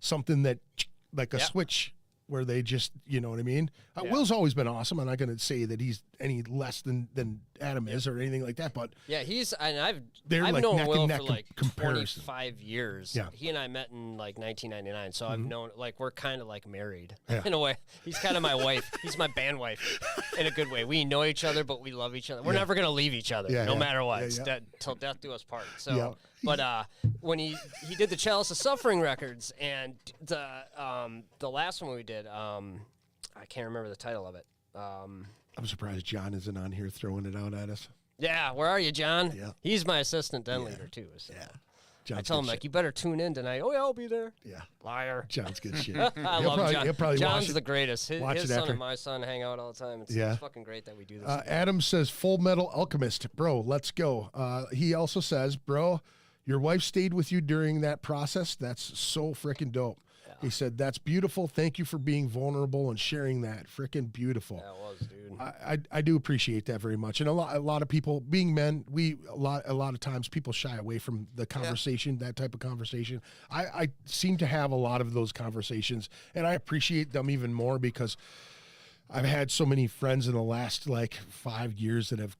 something that, like a switch where they just, you know what I mean? Will's always been awesome. I'm not going to say that he's any less than Adam is or anything like that, but yeah, I've like known neck Will and neck for like comparison. 25 years. Yeah. He and I met in like 1999, so I've known, like, we're kind of like married Yeah. in a way. He's kind of my wife. He's my band wife in a good way. We know each other, but we love each other. We're never going to leave each other, no matter what. It's till death do us part. So, but when he did the Chalice of Suffering records, and the last one we did, I can't remember the title of it. I'm surprised John isn't on here throwing it out at us. Yeah, where are you, John? Yeah. He's my assistant den leader, too. So. Yeah. I John's tell him, good like, shit. you better tune in tonight. Oh, yeah, I'll be there. Yeah. Liar. John's good shit. I love John. He'll probably John's watch it. the greatest. His watch it son after. and my son hang out all the time. It's fucking great that we do this. Adam says, Full Metal Alchemist. Bro, let's go. He also says, bro, your wife stayed with you during that process. That's so freaking dope. Yeah. He said, that's beautiful. Thank you for being vulnerable and sharing that. Freaking beautiful. That was, dude. I do appreciate that very much. And a lot of people, being men, a lot of times people shy away from the conversation, that type of conversation. I seem to have a lot of those conversations, and I appreciate them even more because I've had so many friends in the last like 5 years that have,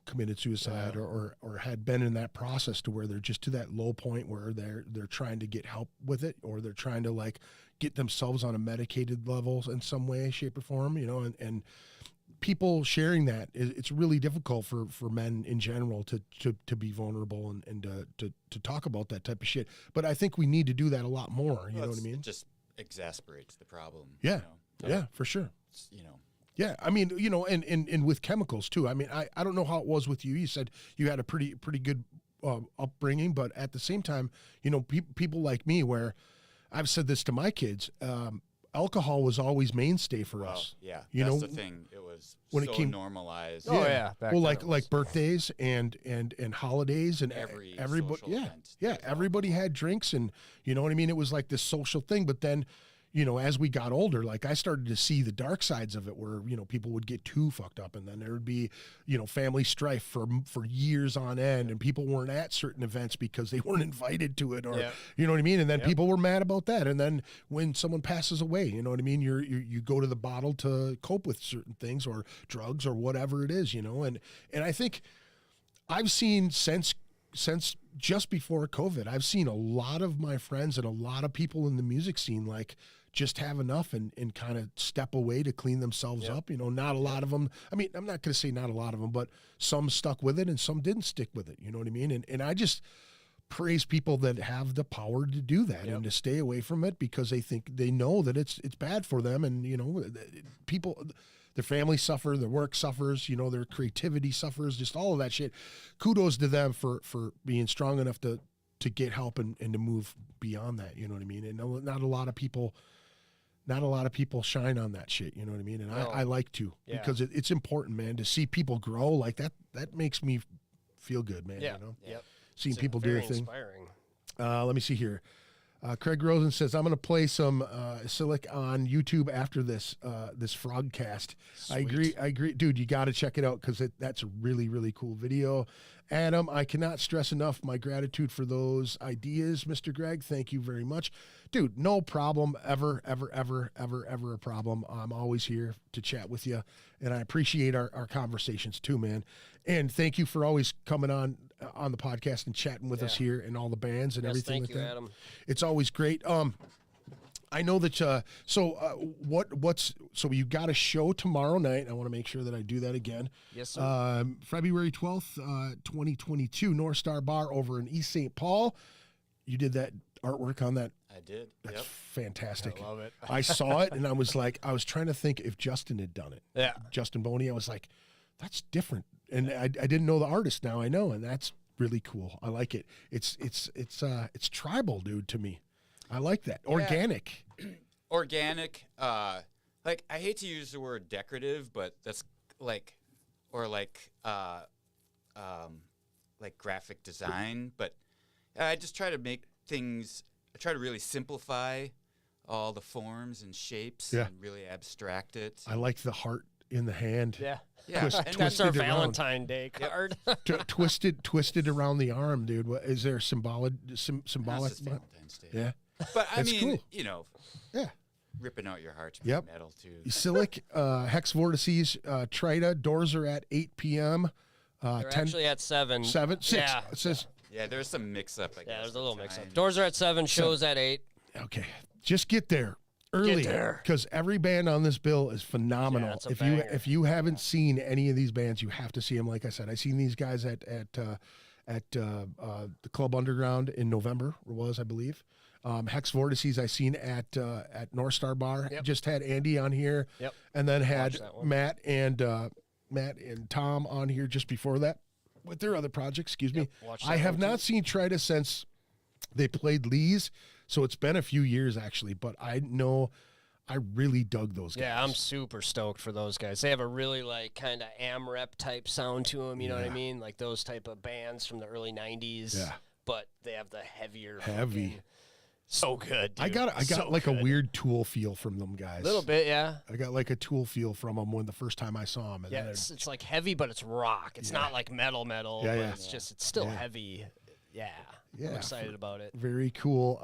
committed suicide or had been in that process to where they're just to that low point where they're trying to get help with it, or they're trying to like get themselves on a medicated level in some way, shape or form, and people sharing that, it's really difficult for men in general to be vulnerable and to talk about that type of shit. But I think we need to do that a lot more. You know what I mean? It just exasperates the problem. Yeah. Yeah, for sure. You know. Yeah, I mean, and with chemicals too. I mean, I don't know how it was with you. You said you had a pretty good upbringing, but at the same time, people like me, where I've said this to my kids, alcohol was always mainstay for us. Yeah, you that's know, the thing. It was when so it came normalized. Oh yeah, well, like birthdays and holidays and Every everybody. social event, Everybody had drinks, and you know what I mean. It was like this social thing, but then. As we got older, like I started to see the dark sides of it where, people would get too fucked up, and then there would be, family strife for years on end, and people weren't at certain events because they weren't invited to it, or, you know what I mean? And then people were mad about that. And then when someone passes away, you know what I mean? You go to the bottle to cope with certain things, or drugs, or whatever it is, and I think I've seen since just before COVID, I've seen a lot of my friends and a lot of people in the music scene, like, just have enough and kind of step away to clean themselves up. Not a lot of them. I mean, I'm not going to say not a lot of them, but some stuck with it and some didn't stick with it. You know what I mean? And I just praise people that have the power to do that and to stay away from it because they know that it's bad for them. And, people, their family suffer, their work suffers, their creativity suffers, just all of that shit. Kudos to them for being strong enough to get help and to move beyond that. You know what I mean? And not a lot of people shine on that shit. You know what I mean? And I like to, because it's important, man, to see people grow like that. That makes me feel good, man. Yeah. Seeing It's people do their thing. Inspiring. Let me see here. Craig Rosen says, I'm going to play some Ysilik on YouTube after this Frogcast. Sweet. I agree. Dude, you got to check it out because that's a really, really cool video. Adam, I cannot stress enough my gratitude for those ideas, Mr. Greg. Thank you very much. Dude, no problem. Ever a problem. I'm always here to chat with you, and I appreciate our conversations too, man. And thank you for always coming on the podcast and chatting with us here and all the bands and everything thank like you, that. Adam. It's always great. I know that. So you got a show tomorrow night. I want to make sure that I do that again. Yes, sir. February 12th, 2022, Northstar Bar over in East St. Paul. You did that artwork on that. I did. That's fantastic. I love it. I saw it and I was trying to think if Justin had done it. Yeah. Justin Boney. I was like, that's different. And I didn't know the artist. Now I know, and that's really cool. I like it. It's tribal, dude, to me. I like that. Organic. Organic. Like, I hate to use the word decorative, but that's like graphic design. But I just try to make things. I try to really simplify all the forms and shapes and really abstract it. I like the heart in the hand. Yeah. twisted That's our around. Valentine Day card. twisted around the arm, dude. What is there symbolic? That's just Valentine's Day. Yeah. But I That's mean, cool. you know, Yeah. ripping out your hearts. Yep. Metal too. Ysilik, Hex Vortices, Trita. Doors are at 8 p.m. They're actually at 7. 7, 6. Yeah. It says. Yeah, there's some mix-up. I guess. Yeah, there's a little mix-up. time. Doors are at 7. Shows at 8. Okay, just get there early because every band on this bill is phenomenal. Yeah, it's a if banger. you haven't seen any of these bands, you have to see them. Like I said, I seen these guys at the Club Underground in November. It was, I believe. Hex Vortices I seen at Northstar Bar. Yep. Just had Andy on here, Yep. and then had Watched that one. Matt and Tom on here just before that with their other projects. Excuse me. watched I that have one not seen Trita since they played Lee's, so it's been a few years actually. But I know I really dug those guys. Yeah, I'm super stoked for those guys. They have a really like kind of AmRep type sound to them. You know what I Yeah. mean? Like those type of bands from the early '90s. Yeah. But they have the heavier. Heavy. fucking- So good. Dude. I got So like a good. weird Tool feel from them guys. A little bit, yeah. I got like a Tool feel from them when the first time I saw them. And Yeah, then it's like heavy, but it's rock. It's not like metal. Yeah, but yeah. it's still Yeah. heavy. Yeah. Yeah, I'm excited about it. very cool.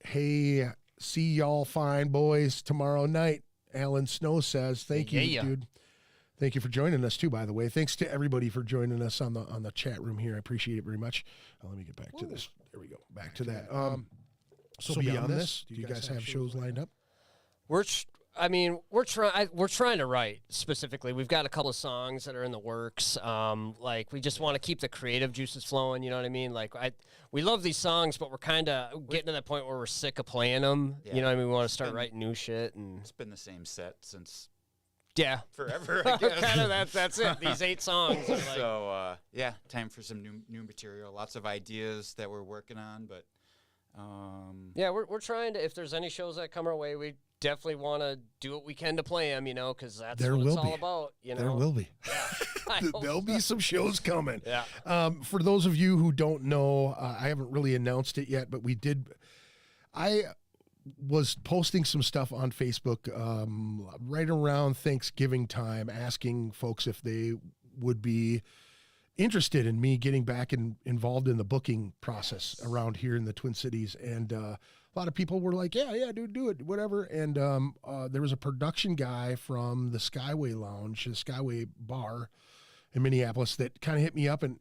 Hey, see y'all fine boys tomorrow night. Alan Snow says, "Thank you, Yeah. dude. Thank you for joining us too. By the way, thanks to everybody for joining us on the chat room here. I appreciate it very much. Let me get back to this. There we go. Back to that. So beyond this, do you guys have shows lined up? We're trying to write specifically. We've got a couple of songs that are in the works. Like we just want to keep the creative juices flowing. You know what I mean? Like we love these songs, but we're kind of getting to that point where we're sick of playing them. Yeah. You know what I mean? We want to start writing new shit and It's been the same set since yeah. forever. I guess. kind of that's it. These 8 songs. Are like, So yeah, time for some new material. Lots of ideas that we're working on, but yeah, we're trying to. If there's any shows that come our way, we definitely want to do what we can to play them. You know, because that's There what it's will all be. about. You know, There will be. I hope There'll be some shows coming. Yeah. For those of you who don't know, I haven't really announced it yet, but we did. I was posting some stuff on Facebook right around Thanksgiving time, asking folks if they would be interested in me getting back involved in the booking process around here in the Twin Cities. And a lot of people were like, yeah, dude, do it, whatever. And there was a production guy from the Skyway Lounge, the Skyway Bar in Minneapolis that kind of hit me up and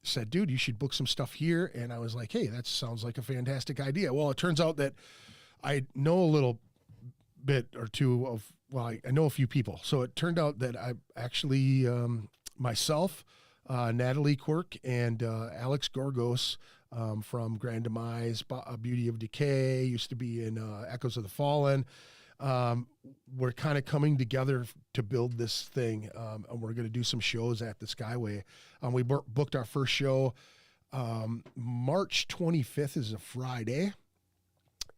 said, dude, you should book some stuff here. And I was like, hey, that sounds like a fantastic idea. Well, it turns out that I know a little bit or two of, well, I know a few people. So it turned out that I actually, myself, Natalie Quirk, and Alex Gorgos from Grand Demise, Beauty of Decay, used to be in Echoes of the Fallen. We're kind of coming together to build this thing, and we're going to do some shows at the Skyway. We booked our first show. March 25th is a Friday,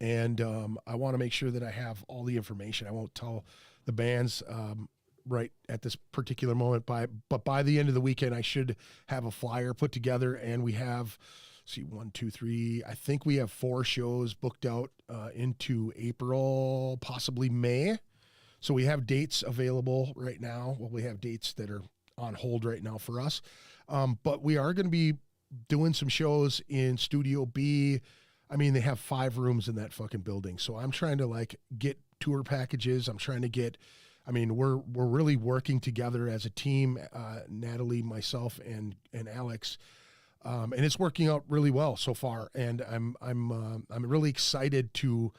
and I want to make sure that I have all the information. I won't tell the bands right at this particular moment, but by the end of the weekend, I should have a flyer put together, and we have, see, 1, 2, 3, I think we have 4 shows booked out into April, possibly May. So we have dates available right now. Well, we have dates that are on hold right now for us. But we are going to be doing some shows in Studio B. I mean, they have 5 rooms in that fucking building. So I'm trying to like get tour packages. I'm trying to get, I mean, we're really working together as a team, Natalie, myself, and Alex. And it's working out really well so far. And I'm really excited to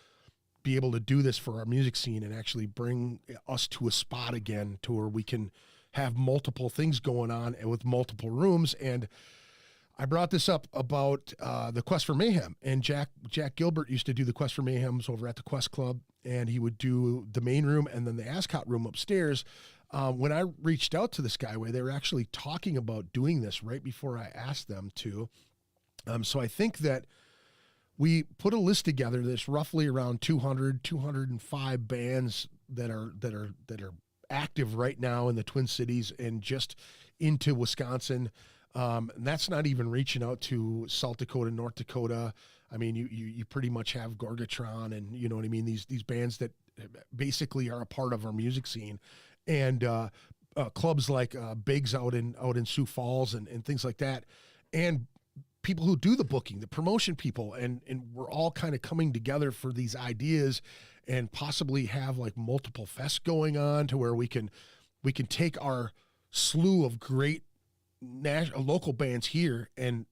be able to do this for our music scene and actually bring us to a spot again to where we can have multiple things going on and with multiple rooms. And I brought this up about the Quest for Mayhem, and Jack Gilbert used to do the Quest for Mayhems over at the Quest Club, and he would do the main room and then the Ascot room upstairs. When I reached out to the Skyway, they were actually talking about doing this right before I asked them to. So I think that we put a list together that's roughly around 205 bands that are active right now in the Twin Cities and just into Wisconsin. And that's not even reaching out to South Dakota, North Dakota. I mean, you pretty much have Gorgatron and, you know what I mean, these bands that basically are a part of our music scene. And clubs like Biggs out in Sioux Falls and things like that. And people who do the booking, the promotion people, and we're all kind of coming together for these ideas and possibly have like multiple fests going on to where we can take our slew of great local bands here and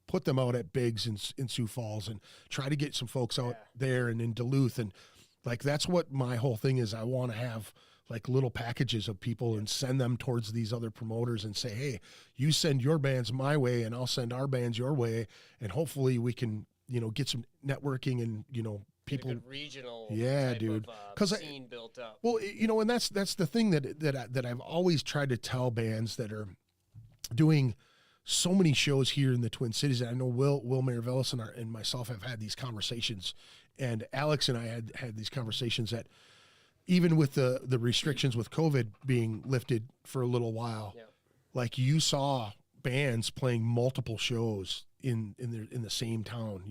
put them out at Biggs in Sioux Falls and try to get some folks out there and in Duluth. And like, that's what my whole thing is. I want to have like little packages of people and send them towards these other promoters and say, hey, you send your bands my way and I'll send our bands your way. And hopefully we can, get some networking and, people, regional dude, scene built up. Well, and that's the thing that I've always tried to tell bands that are doing so many shows here in the Twin Cities. And I know Will Maravellis and myself have had these conversations, and Alex and I had these conversations that even with the restrictions with COVID being lifted for a little while, like you saw bands playing multiple shows in the same town,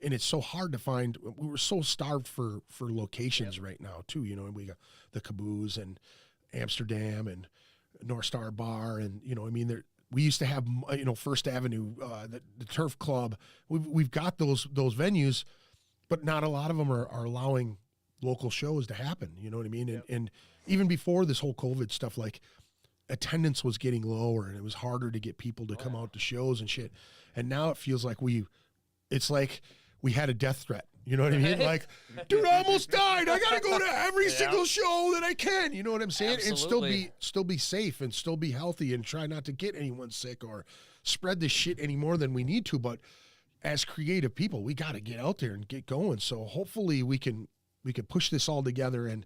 and it's so hard to find. We were so starved for locations right now too, and we got the Caboose and Amsterdam and Northstar Bar, and we used to have First Avenue, the Turf Club. We've got those venues, but not a lot of them are allowing local shows to happen. You know what I mean? And even before this whole COVID stuff, like attendance was getting lower and it was harder to get people to come out to shows and shit. And now it feels like it's like we had a death threat. You know what I mean? Like, dude, I almost died. I got to go to every single show that I can. You know what I'm saying? Absolutely. And still be safe and still be healthy and try not to get anyone sick or spread this shit any more than we need to. But as creative people, we got to get out there and get going. So hopefully we can push this all together and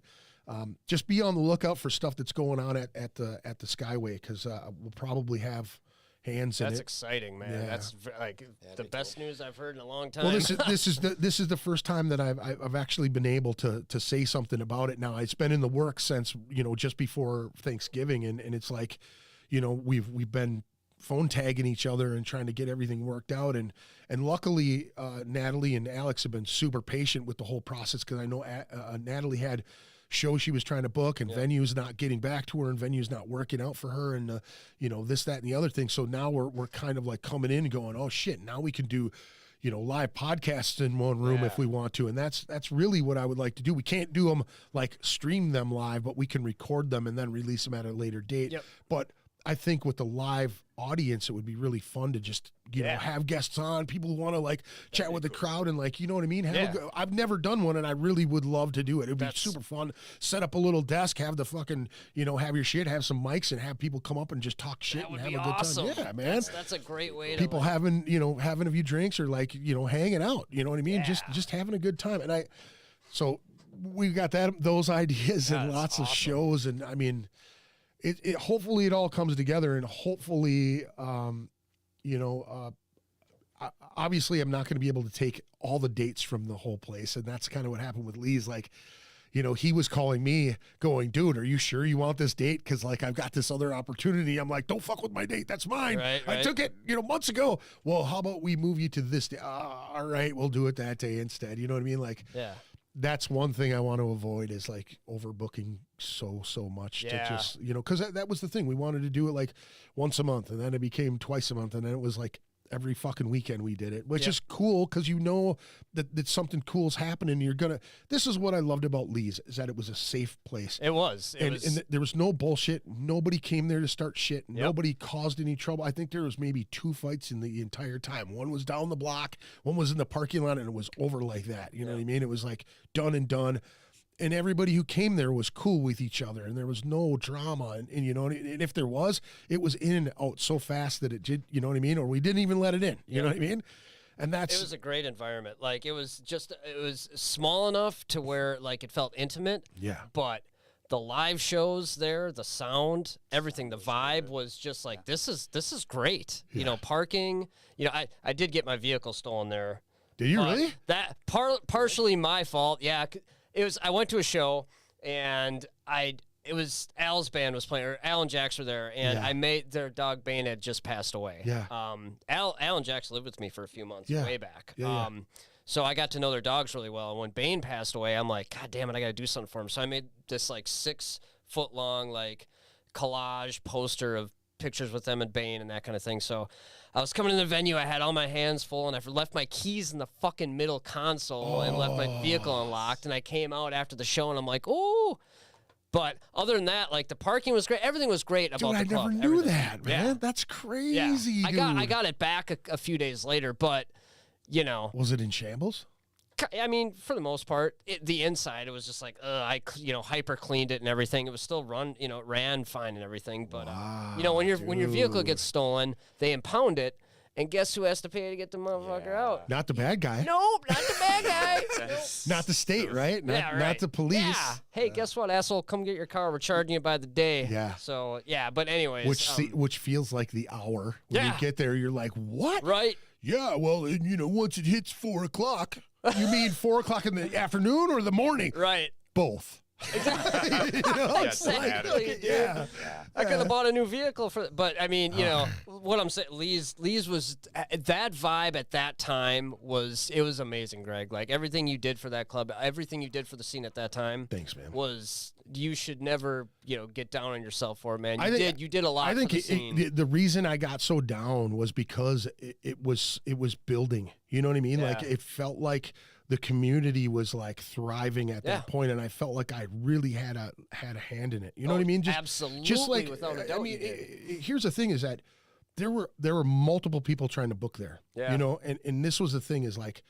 just be on the lookout for stuff that's going on at the Skyway, because we'll probably have hands in it. That's exciting, man. Yeah. That's like the best news I've heard in a long time. Well, this is the first time that I've actually been able to say something about it. Now, it's been in the works since just before Thanksgiving, and it's like, we've been phone tagging each other and trying to get everything worked out, and luckily Natalie and Alex have been super patient with the whole process, because I know Natalie had shows she was trying to book, and venues not getting back to her, and venues not working out for her, and this, that, and the other thing. So now we're kind of like coming in and going, oh shit, now we can do live podcasts in one room if we want to. And that's really what I would like to do. We can't do them like stream them live, but we can record them and then release them at a later date. But I think with the live audience, it would be really fun to just, have guests on, people who want to like chat with the crowd and like, you know what I mean? I've never done one, and I really would love to do it. It'd be super fun. Set up a little desk, have the fucking, have your shit, have some mics, and have people come up and just talk shit and have a good time. Yeah, man. That's a great way to people having a few drinks or like, hanging out, you know what I mean? Just having a good time. And so we got those ideas and lots of shows. And I mean, it hopefully it all comes together, and hopefully, obviously I'm not going to be able to take all the dates from the whole place. And that's kind of what happened with Lee's. Like, he was calling me going, dude, are you sure you want this date? Cause like, I've got this other opportunity. I'm like, don't fuck with my date. That's mine. Right. I took it, months ago. Well, how about we move you to this day? All right, we'll do it that day instead. You know what I mean? Like, that's one thing I want to avoid, is like overbooking so much to just, cause that was the thing. We wanted to do it like once a month, and then it became twice a month. And then it was like every fucking weekend we did it, which is cool, because that something cool's happening. This is what I loved about Lee's, is that it was a safe place. It was. And there was no bullshit. Nobody came there to start shit. Nobody caused any trouble. I think there was maybe 2 fights in the entire time. One was down the block, one was in the parking lot, and it was over like that. You know what I mean? It was like done and done. And everybody who came there was cool with each other, and there was no drama. And and if there was, it was in and out so fast that it did, you know what I mean? Or we didn't even let it in, you know what I mean? And it was a great environment. Like, it was small enough to where like it felt intimate. Yeah. But the live shows there, the sound, everything, the vibe was just like, this is great. Yeah. Parking, I did get my vehicle stolen there. Did you really? That partially my fault. Yeah. I went to a show, and it was Al's band was playing, or Al and Jax were there, and I made their dog Bane had just passed away. Yeah. Al and Jax lived with me for a few months way back. Yeah, so I got to know their dogs really well. And when Bane passed away, I'm like, God damn it, I got to do something for him. So I made this like 6-foot long like collage poster of pictures with them and Bane and that kind of thing. So I was coming to the venue. I had all my hands full, and I left my keys in the fucking middle console and left my vehicle unlocked. And I came out after the show, and I'm like, oh. But other than that, like, the parking was great. Everything was great about the club. I never knew that, man. Yeah. That's crazy, yeah. dude. I got it back a few days later, but, you know. Was it in shambles? I mean, for the most part, the inside, it was just like, I hyper cleaned it and everything. It was still it ran fine and everything. But, when your vehicle gets stolen, they impound it. And guess who has to pay to get the motherfucker out? Not the bad guy. Nope, not the bad guy. Not the state, right? Not the police. Yeah. Hey, guess what, asshole? Come get your car. We're charging you by the day. Yeah. So, yeah, but anyways. Which feels like the hour. When you get there, you're like, what? Right. Yeah, well, and, once it hits 4 o'clock, you mean 4 o'clock in the afternoon or the morning? Right. Both. Exactly. Exactly, dude. Yeah. I could have bought a new vehicle but I mean, what I'm saying, Lee's was that vibe at that time was amazing, Greg. Like everything you did for that club, everything you did for the scene at that time. Thanks, man. You should never, get down on yourself for it, man. You did a lot. I think for the scene. the reason I got so down was because it was building. You know what I mean? Yeah. Like it felt like the community was like thriving at that point, and I felt like I really had a hand in it. You know what I mean? Absolutely, without a doubt. I mean, here's the thing: is that there were multiple people trying to book there. Yeah. And this was the thing is like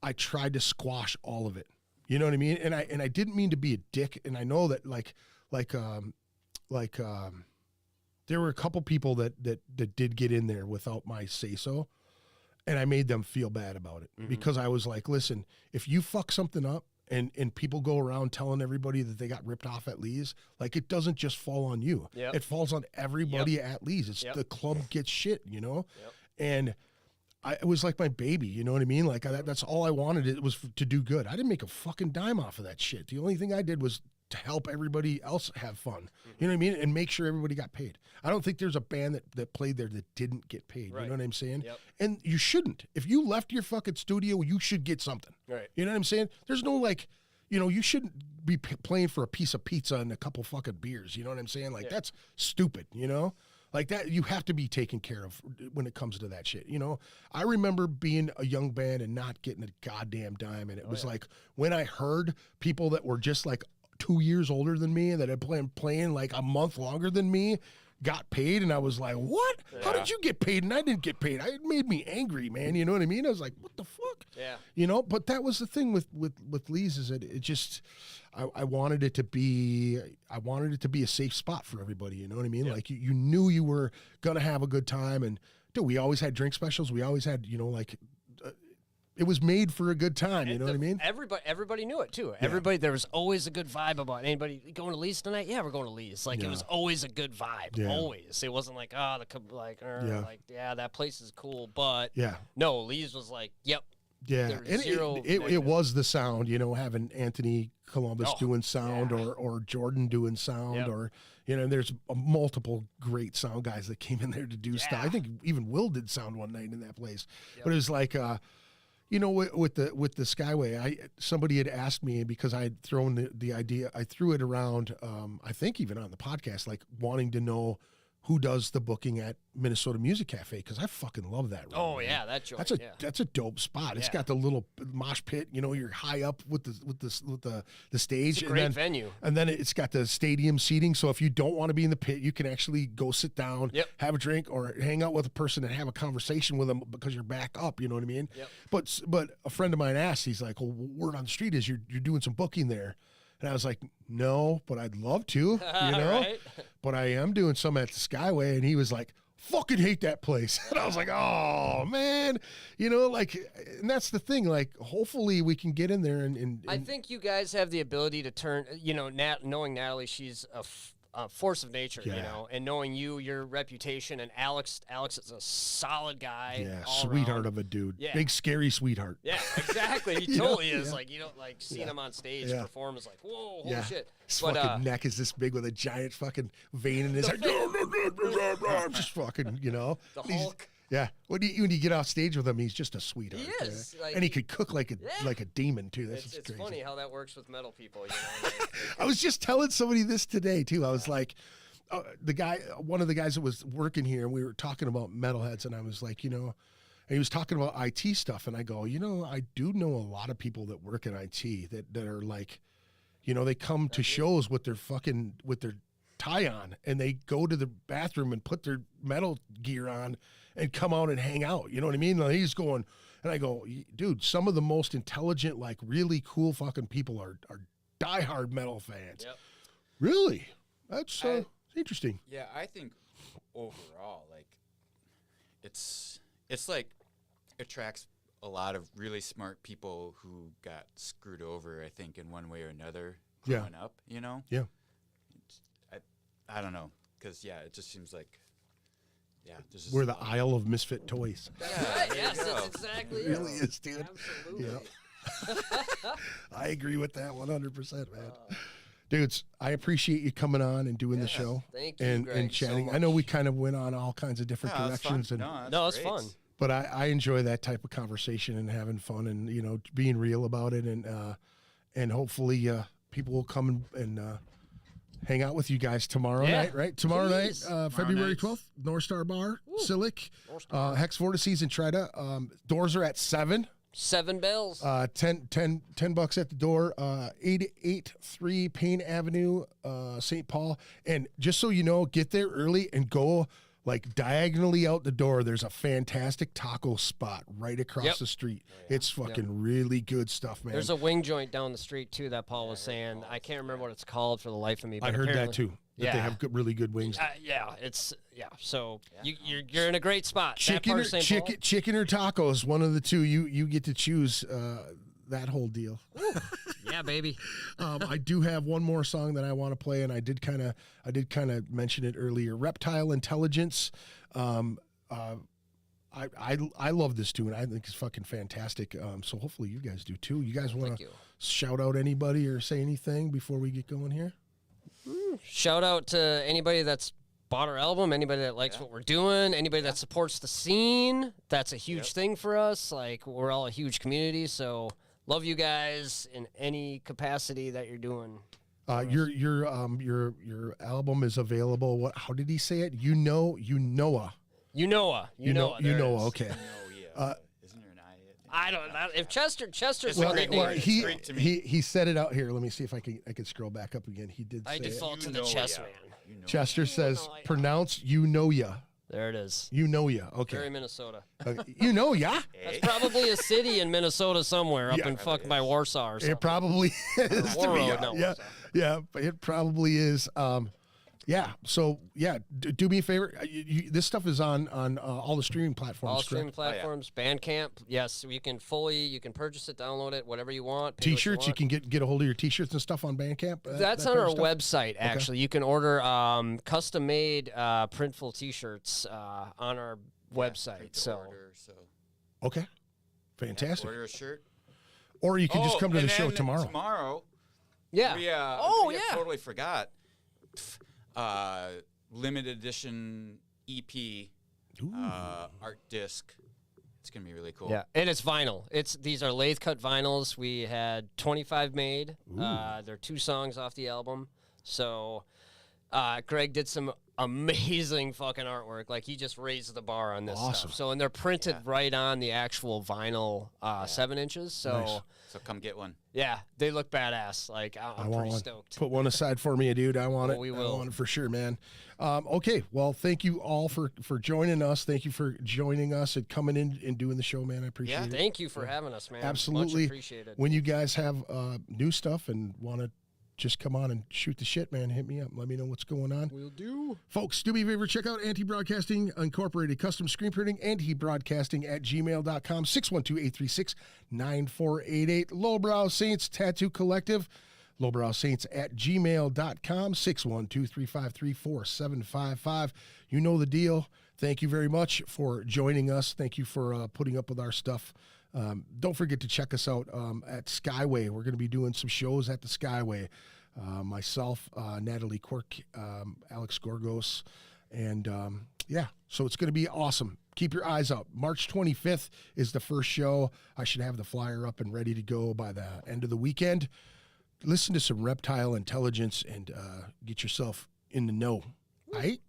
I tried to squash all of it. You know what I mean? And I didn't mean to be a dick. And I know that there were a couple people that did get in there without my say so. And I made them feel bad about it because I was like, listen, if you fuck something up and people go around telling everybody that they got ripped off at Lee's, like it doesn't just fall on you. Yep. It falls on everybody at Lee's. It's the club gets shit, Yep. And it was like my baby, you know what I mean? Like that's all I wanted. It was to do good. I didn't make a fucking dime off of that shit. The only thing I did was to help everybody else have fun. You know what I mean? And make sure everybody got paid. I don't think there's a band that played there that didn't get paid. Right. You know what I'm saying? Yep. And you shouldn't. If you left your fucking studio, you should get something. Right. You know what I'm saying? There's no you shouldn't be playing for a piece of pizza and a couple fucking beers. You know what I'm saying? Like that's stupid, Like that, you have to be taken care of when it comes to that shit. I remember being a young band and not getting a goddamn dime. And it was like when I heard people that were just like 2 years older than me and that had been playing like a month longer than me got paid, and I was like, what? Yeah. How did you get paid and I didn't get paid? It made me angry, man. You know what I mean? I was like, what the fuck? Yeah. But that was the thing with Lee's is that it just I wanted it to be a safe spot for everybody, you know what I mean? Like you knew you were gonna have a good time, and dude, we always had drink specials. We always had, it was made for a good time, you know what I mean? Everybody knew it too. Everybody, there was always a good vibe about anybody going to Lee's tonight. Yeah, we're going to Lee's. Like it was always a good vibe. Always. It wasn't like that place is cool, but no, Lee's was like, yep. Yeah, and it was the sound, having Anthony Columbus doing sound or Jordan doing sound or there's multiple great sound guys that came in there to do stuff. I think even Will did sound one night in that place, but it was like. With the Skyway, somebody had asked me because I had thrown the idea, I threw it around, I think even on the podcast, like wanting to know who does the booking at Minnesota Music Cafe, because I fucking love that room. Oh, yeah, that joint. That's a dope spot. It's got the little mosh pit. You're high up with the stage. It's a great venue. And then it's got the stadium seating. So if you don't want to be in the pit, you can actually go sit down, have a drink, or hang out with a person and have a conversation with them because you're back up. You know what I mean? Yep. But a friend of mine asked, he's like, well, word on the street is you're doing some booking there. And I was like, no, but I'd love to, Right? But I am doing some at the Skyway. And he was like, fucking hate that place. And I was like, oh, man. And that's the thing. Like, hopefully we can get in there. And I think you guys have the ability to turn, knowing Natalie, she's a force of nature, and knowing your reputation, and Alex is a solid guy. Yeah, sweetheart around. of a dude. Yeah. Big, scary sweetheart. Yeah, exactly. He totally is. Like, seeing him on stage perform is like, whoa, holy shit. His fucking neck is this big with a giant fucking vein in his head. Just fucking, The Hulk. Yeah, when you get off stage with him, he's just a sweetheart. He is, and he could cook like a demon too. That's it's crazy. funny how that works with metal people. I was just telling somebody this today too. I was like, one of the guys that was working here, and we were talking about metalheads, and I was like, and he was talking about IT stuff, and I go, I do know a lot of people that work in IT that are like, they come to shows with their tie on, and they go to the bathroom and put their metal gear on and come out and hang out. You know what I mean? Like, he's going, and I go, dude, some of the most intelligent, like really cool fucking people are diehard metal fans. Yep. Really? That's interesting. Yeah, I think overall, like, it's like attracts a lot of really smart people who got screwed over, I think, in one way or another growing up, Yeah. I don't know, because, it just seems like, there's just We're the Isle of Misfit Toys. Yes, that's exactly It really is, dude. Absolutely. Yeah. I agree with that 100%, man. Dudes, I appreciate you coming on and doing the show. Thank you, and Greg, chatting. so I know we much. kind of went on all kinds of different directions. Fun. And No, it's great. fun. But I enjoy that type of conversation and having fun and, being real about it. And hopefully people will come and hang out with you guys tomorrow night, right? Tomorrow Please. night, February night. 12th, Northstar Bar, Ysilik, Hex Vortices and Trida. Doors are at 7. 7 bells. $10 at the door, 883 Payne Avenue, St. Paul. And just so you know, get there early and go like diagonally out the door. There's a fantastic taco spot right across the street. It's fucking really good stuff, man. There's a wing joint down the street too that Paul was saying. I can't remember what it's called for the life of me. But I heard that apparently- too. That they have really good wings. So you're in a great spot. That part of St. Paul. Chicken or tacos, one of the two. You get to choose that whole deal. Yeah, baby. I do have one more song that I want to play, and I did kind of mention it earlier. Reptile Intelligence. I love this tune. I think it's fucking fantastic. So hopefully you guys do too. You guys want to shout out anybody or say anything before we get going here? Shout out to anybody that's bought our album, anybody that likes what we're doing, anybody that supports the scene. That's a huge thing for us. Like, we're all a huge community, so love you guys in any capacity that you're doing. Your album is available. How did he say it? Eunoia. Eunoia. Okay. Isn't there an I? I don't know if Chester's Well, one that well, named it. he said it out here. Let me see if I can scroll back up again. He did. I say default to the Eunoia. chess man. it. Chester says Eunoia. pronounce Eunoia. There it is. Eunoia. Okay. Very Minnesota. Eunoia. That's probably a city in Minnesota somewhere, up Yeah. in fucking by Warsaw or something. It probably is. War to be Road, honest. no, Yeah. Warsaw. Yeah. But it probably is. Yeah. So yeah, do me a favor. This stuff is on all the streaming platforms. All correct? streaming platforms, Bandcamp. Yes, you can purchase it, download it, whatever you want. pay what T-shirts. You want. can get a hold of your T-shirts and stuff on Bandcamp. That's that on kind our of stuff? website, actually. You can order custom-made printful T-shirts on our website. So Okay. Fantastic. Order a shirt. Or you can just come to the and show then tomorrow. Tomorrow, yeah. we totally forgot. Limited edition EP art disc. It's gonna be really cool. Yeah, and it's vinyl. These are lathe cut vinyls. We had 25 made. They're 2 songs off the album. So Greg did some amazing fucking artwork. Like, he just raised the bar on this stuff. So, and they're printed right on the actual vinyl 7 inches. So Nice. So come get one. yeah, they look badass. Like, I'm want pretty one. stoked. Put one aside for me, dude. I want it. we I will. want it for sure, man. Okay. Well, thank you all for joining us. Thank you for joining us and coming in and doing the show, man. I appreciate it. Thank you for having us, man. Absolutely. Much appreciated. When you guys have new stuff and want to just come on and shoot the shit, man, hit me up. Let me know what's going on. Will do. Folks, do me a favor, check out Anti-Broadcasting Incorporated, custom screen printing, antibroadcasting@gmail.com, 612-836-9488. Lowbrow Saints Tattoo Collective, lowbrowsaints@gmail.com, 612-353-4755. You know the deal. Thank you very much for joining us. Thank you for putting up with our stuff. Don't forget to check us out at Skyway. We're going to be doing some shows at the Skyway. Myself, Natalie Quirk, Alex Gorgos, and so it's going to be awesome. Keep your eyes out. March 25th is the first show. I should have the flyer up and ready to go by the end of the weekend. Listen to some Reptile Intelligence and get yourself in the know. All right?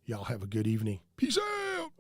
Y'all have a good evening. Peace out.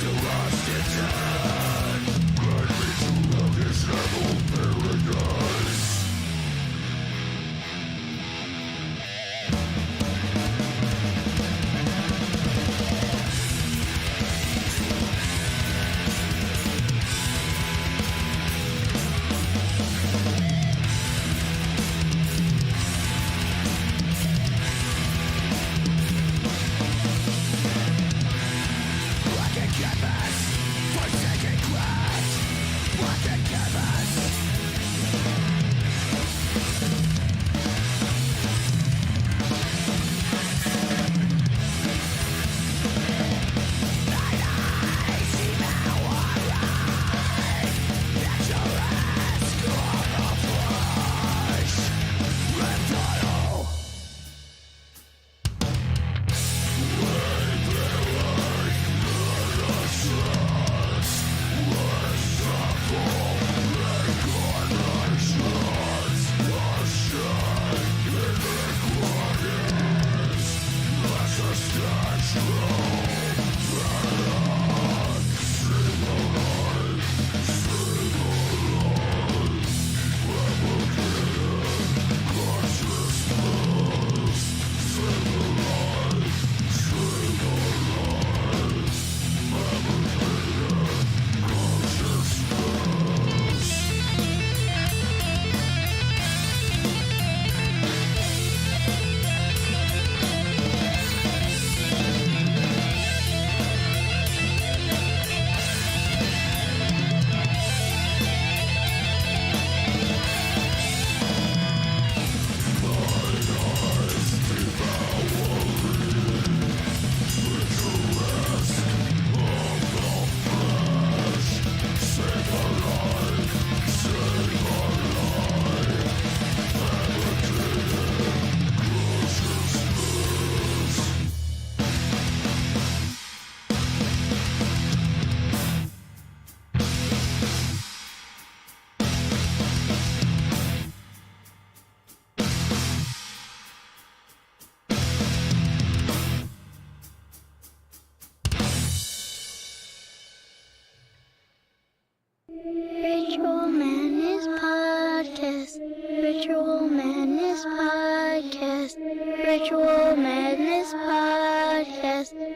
Lost in time. podcast.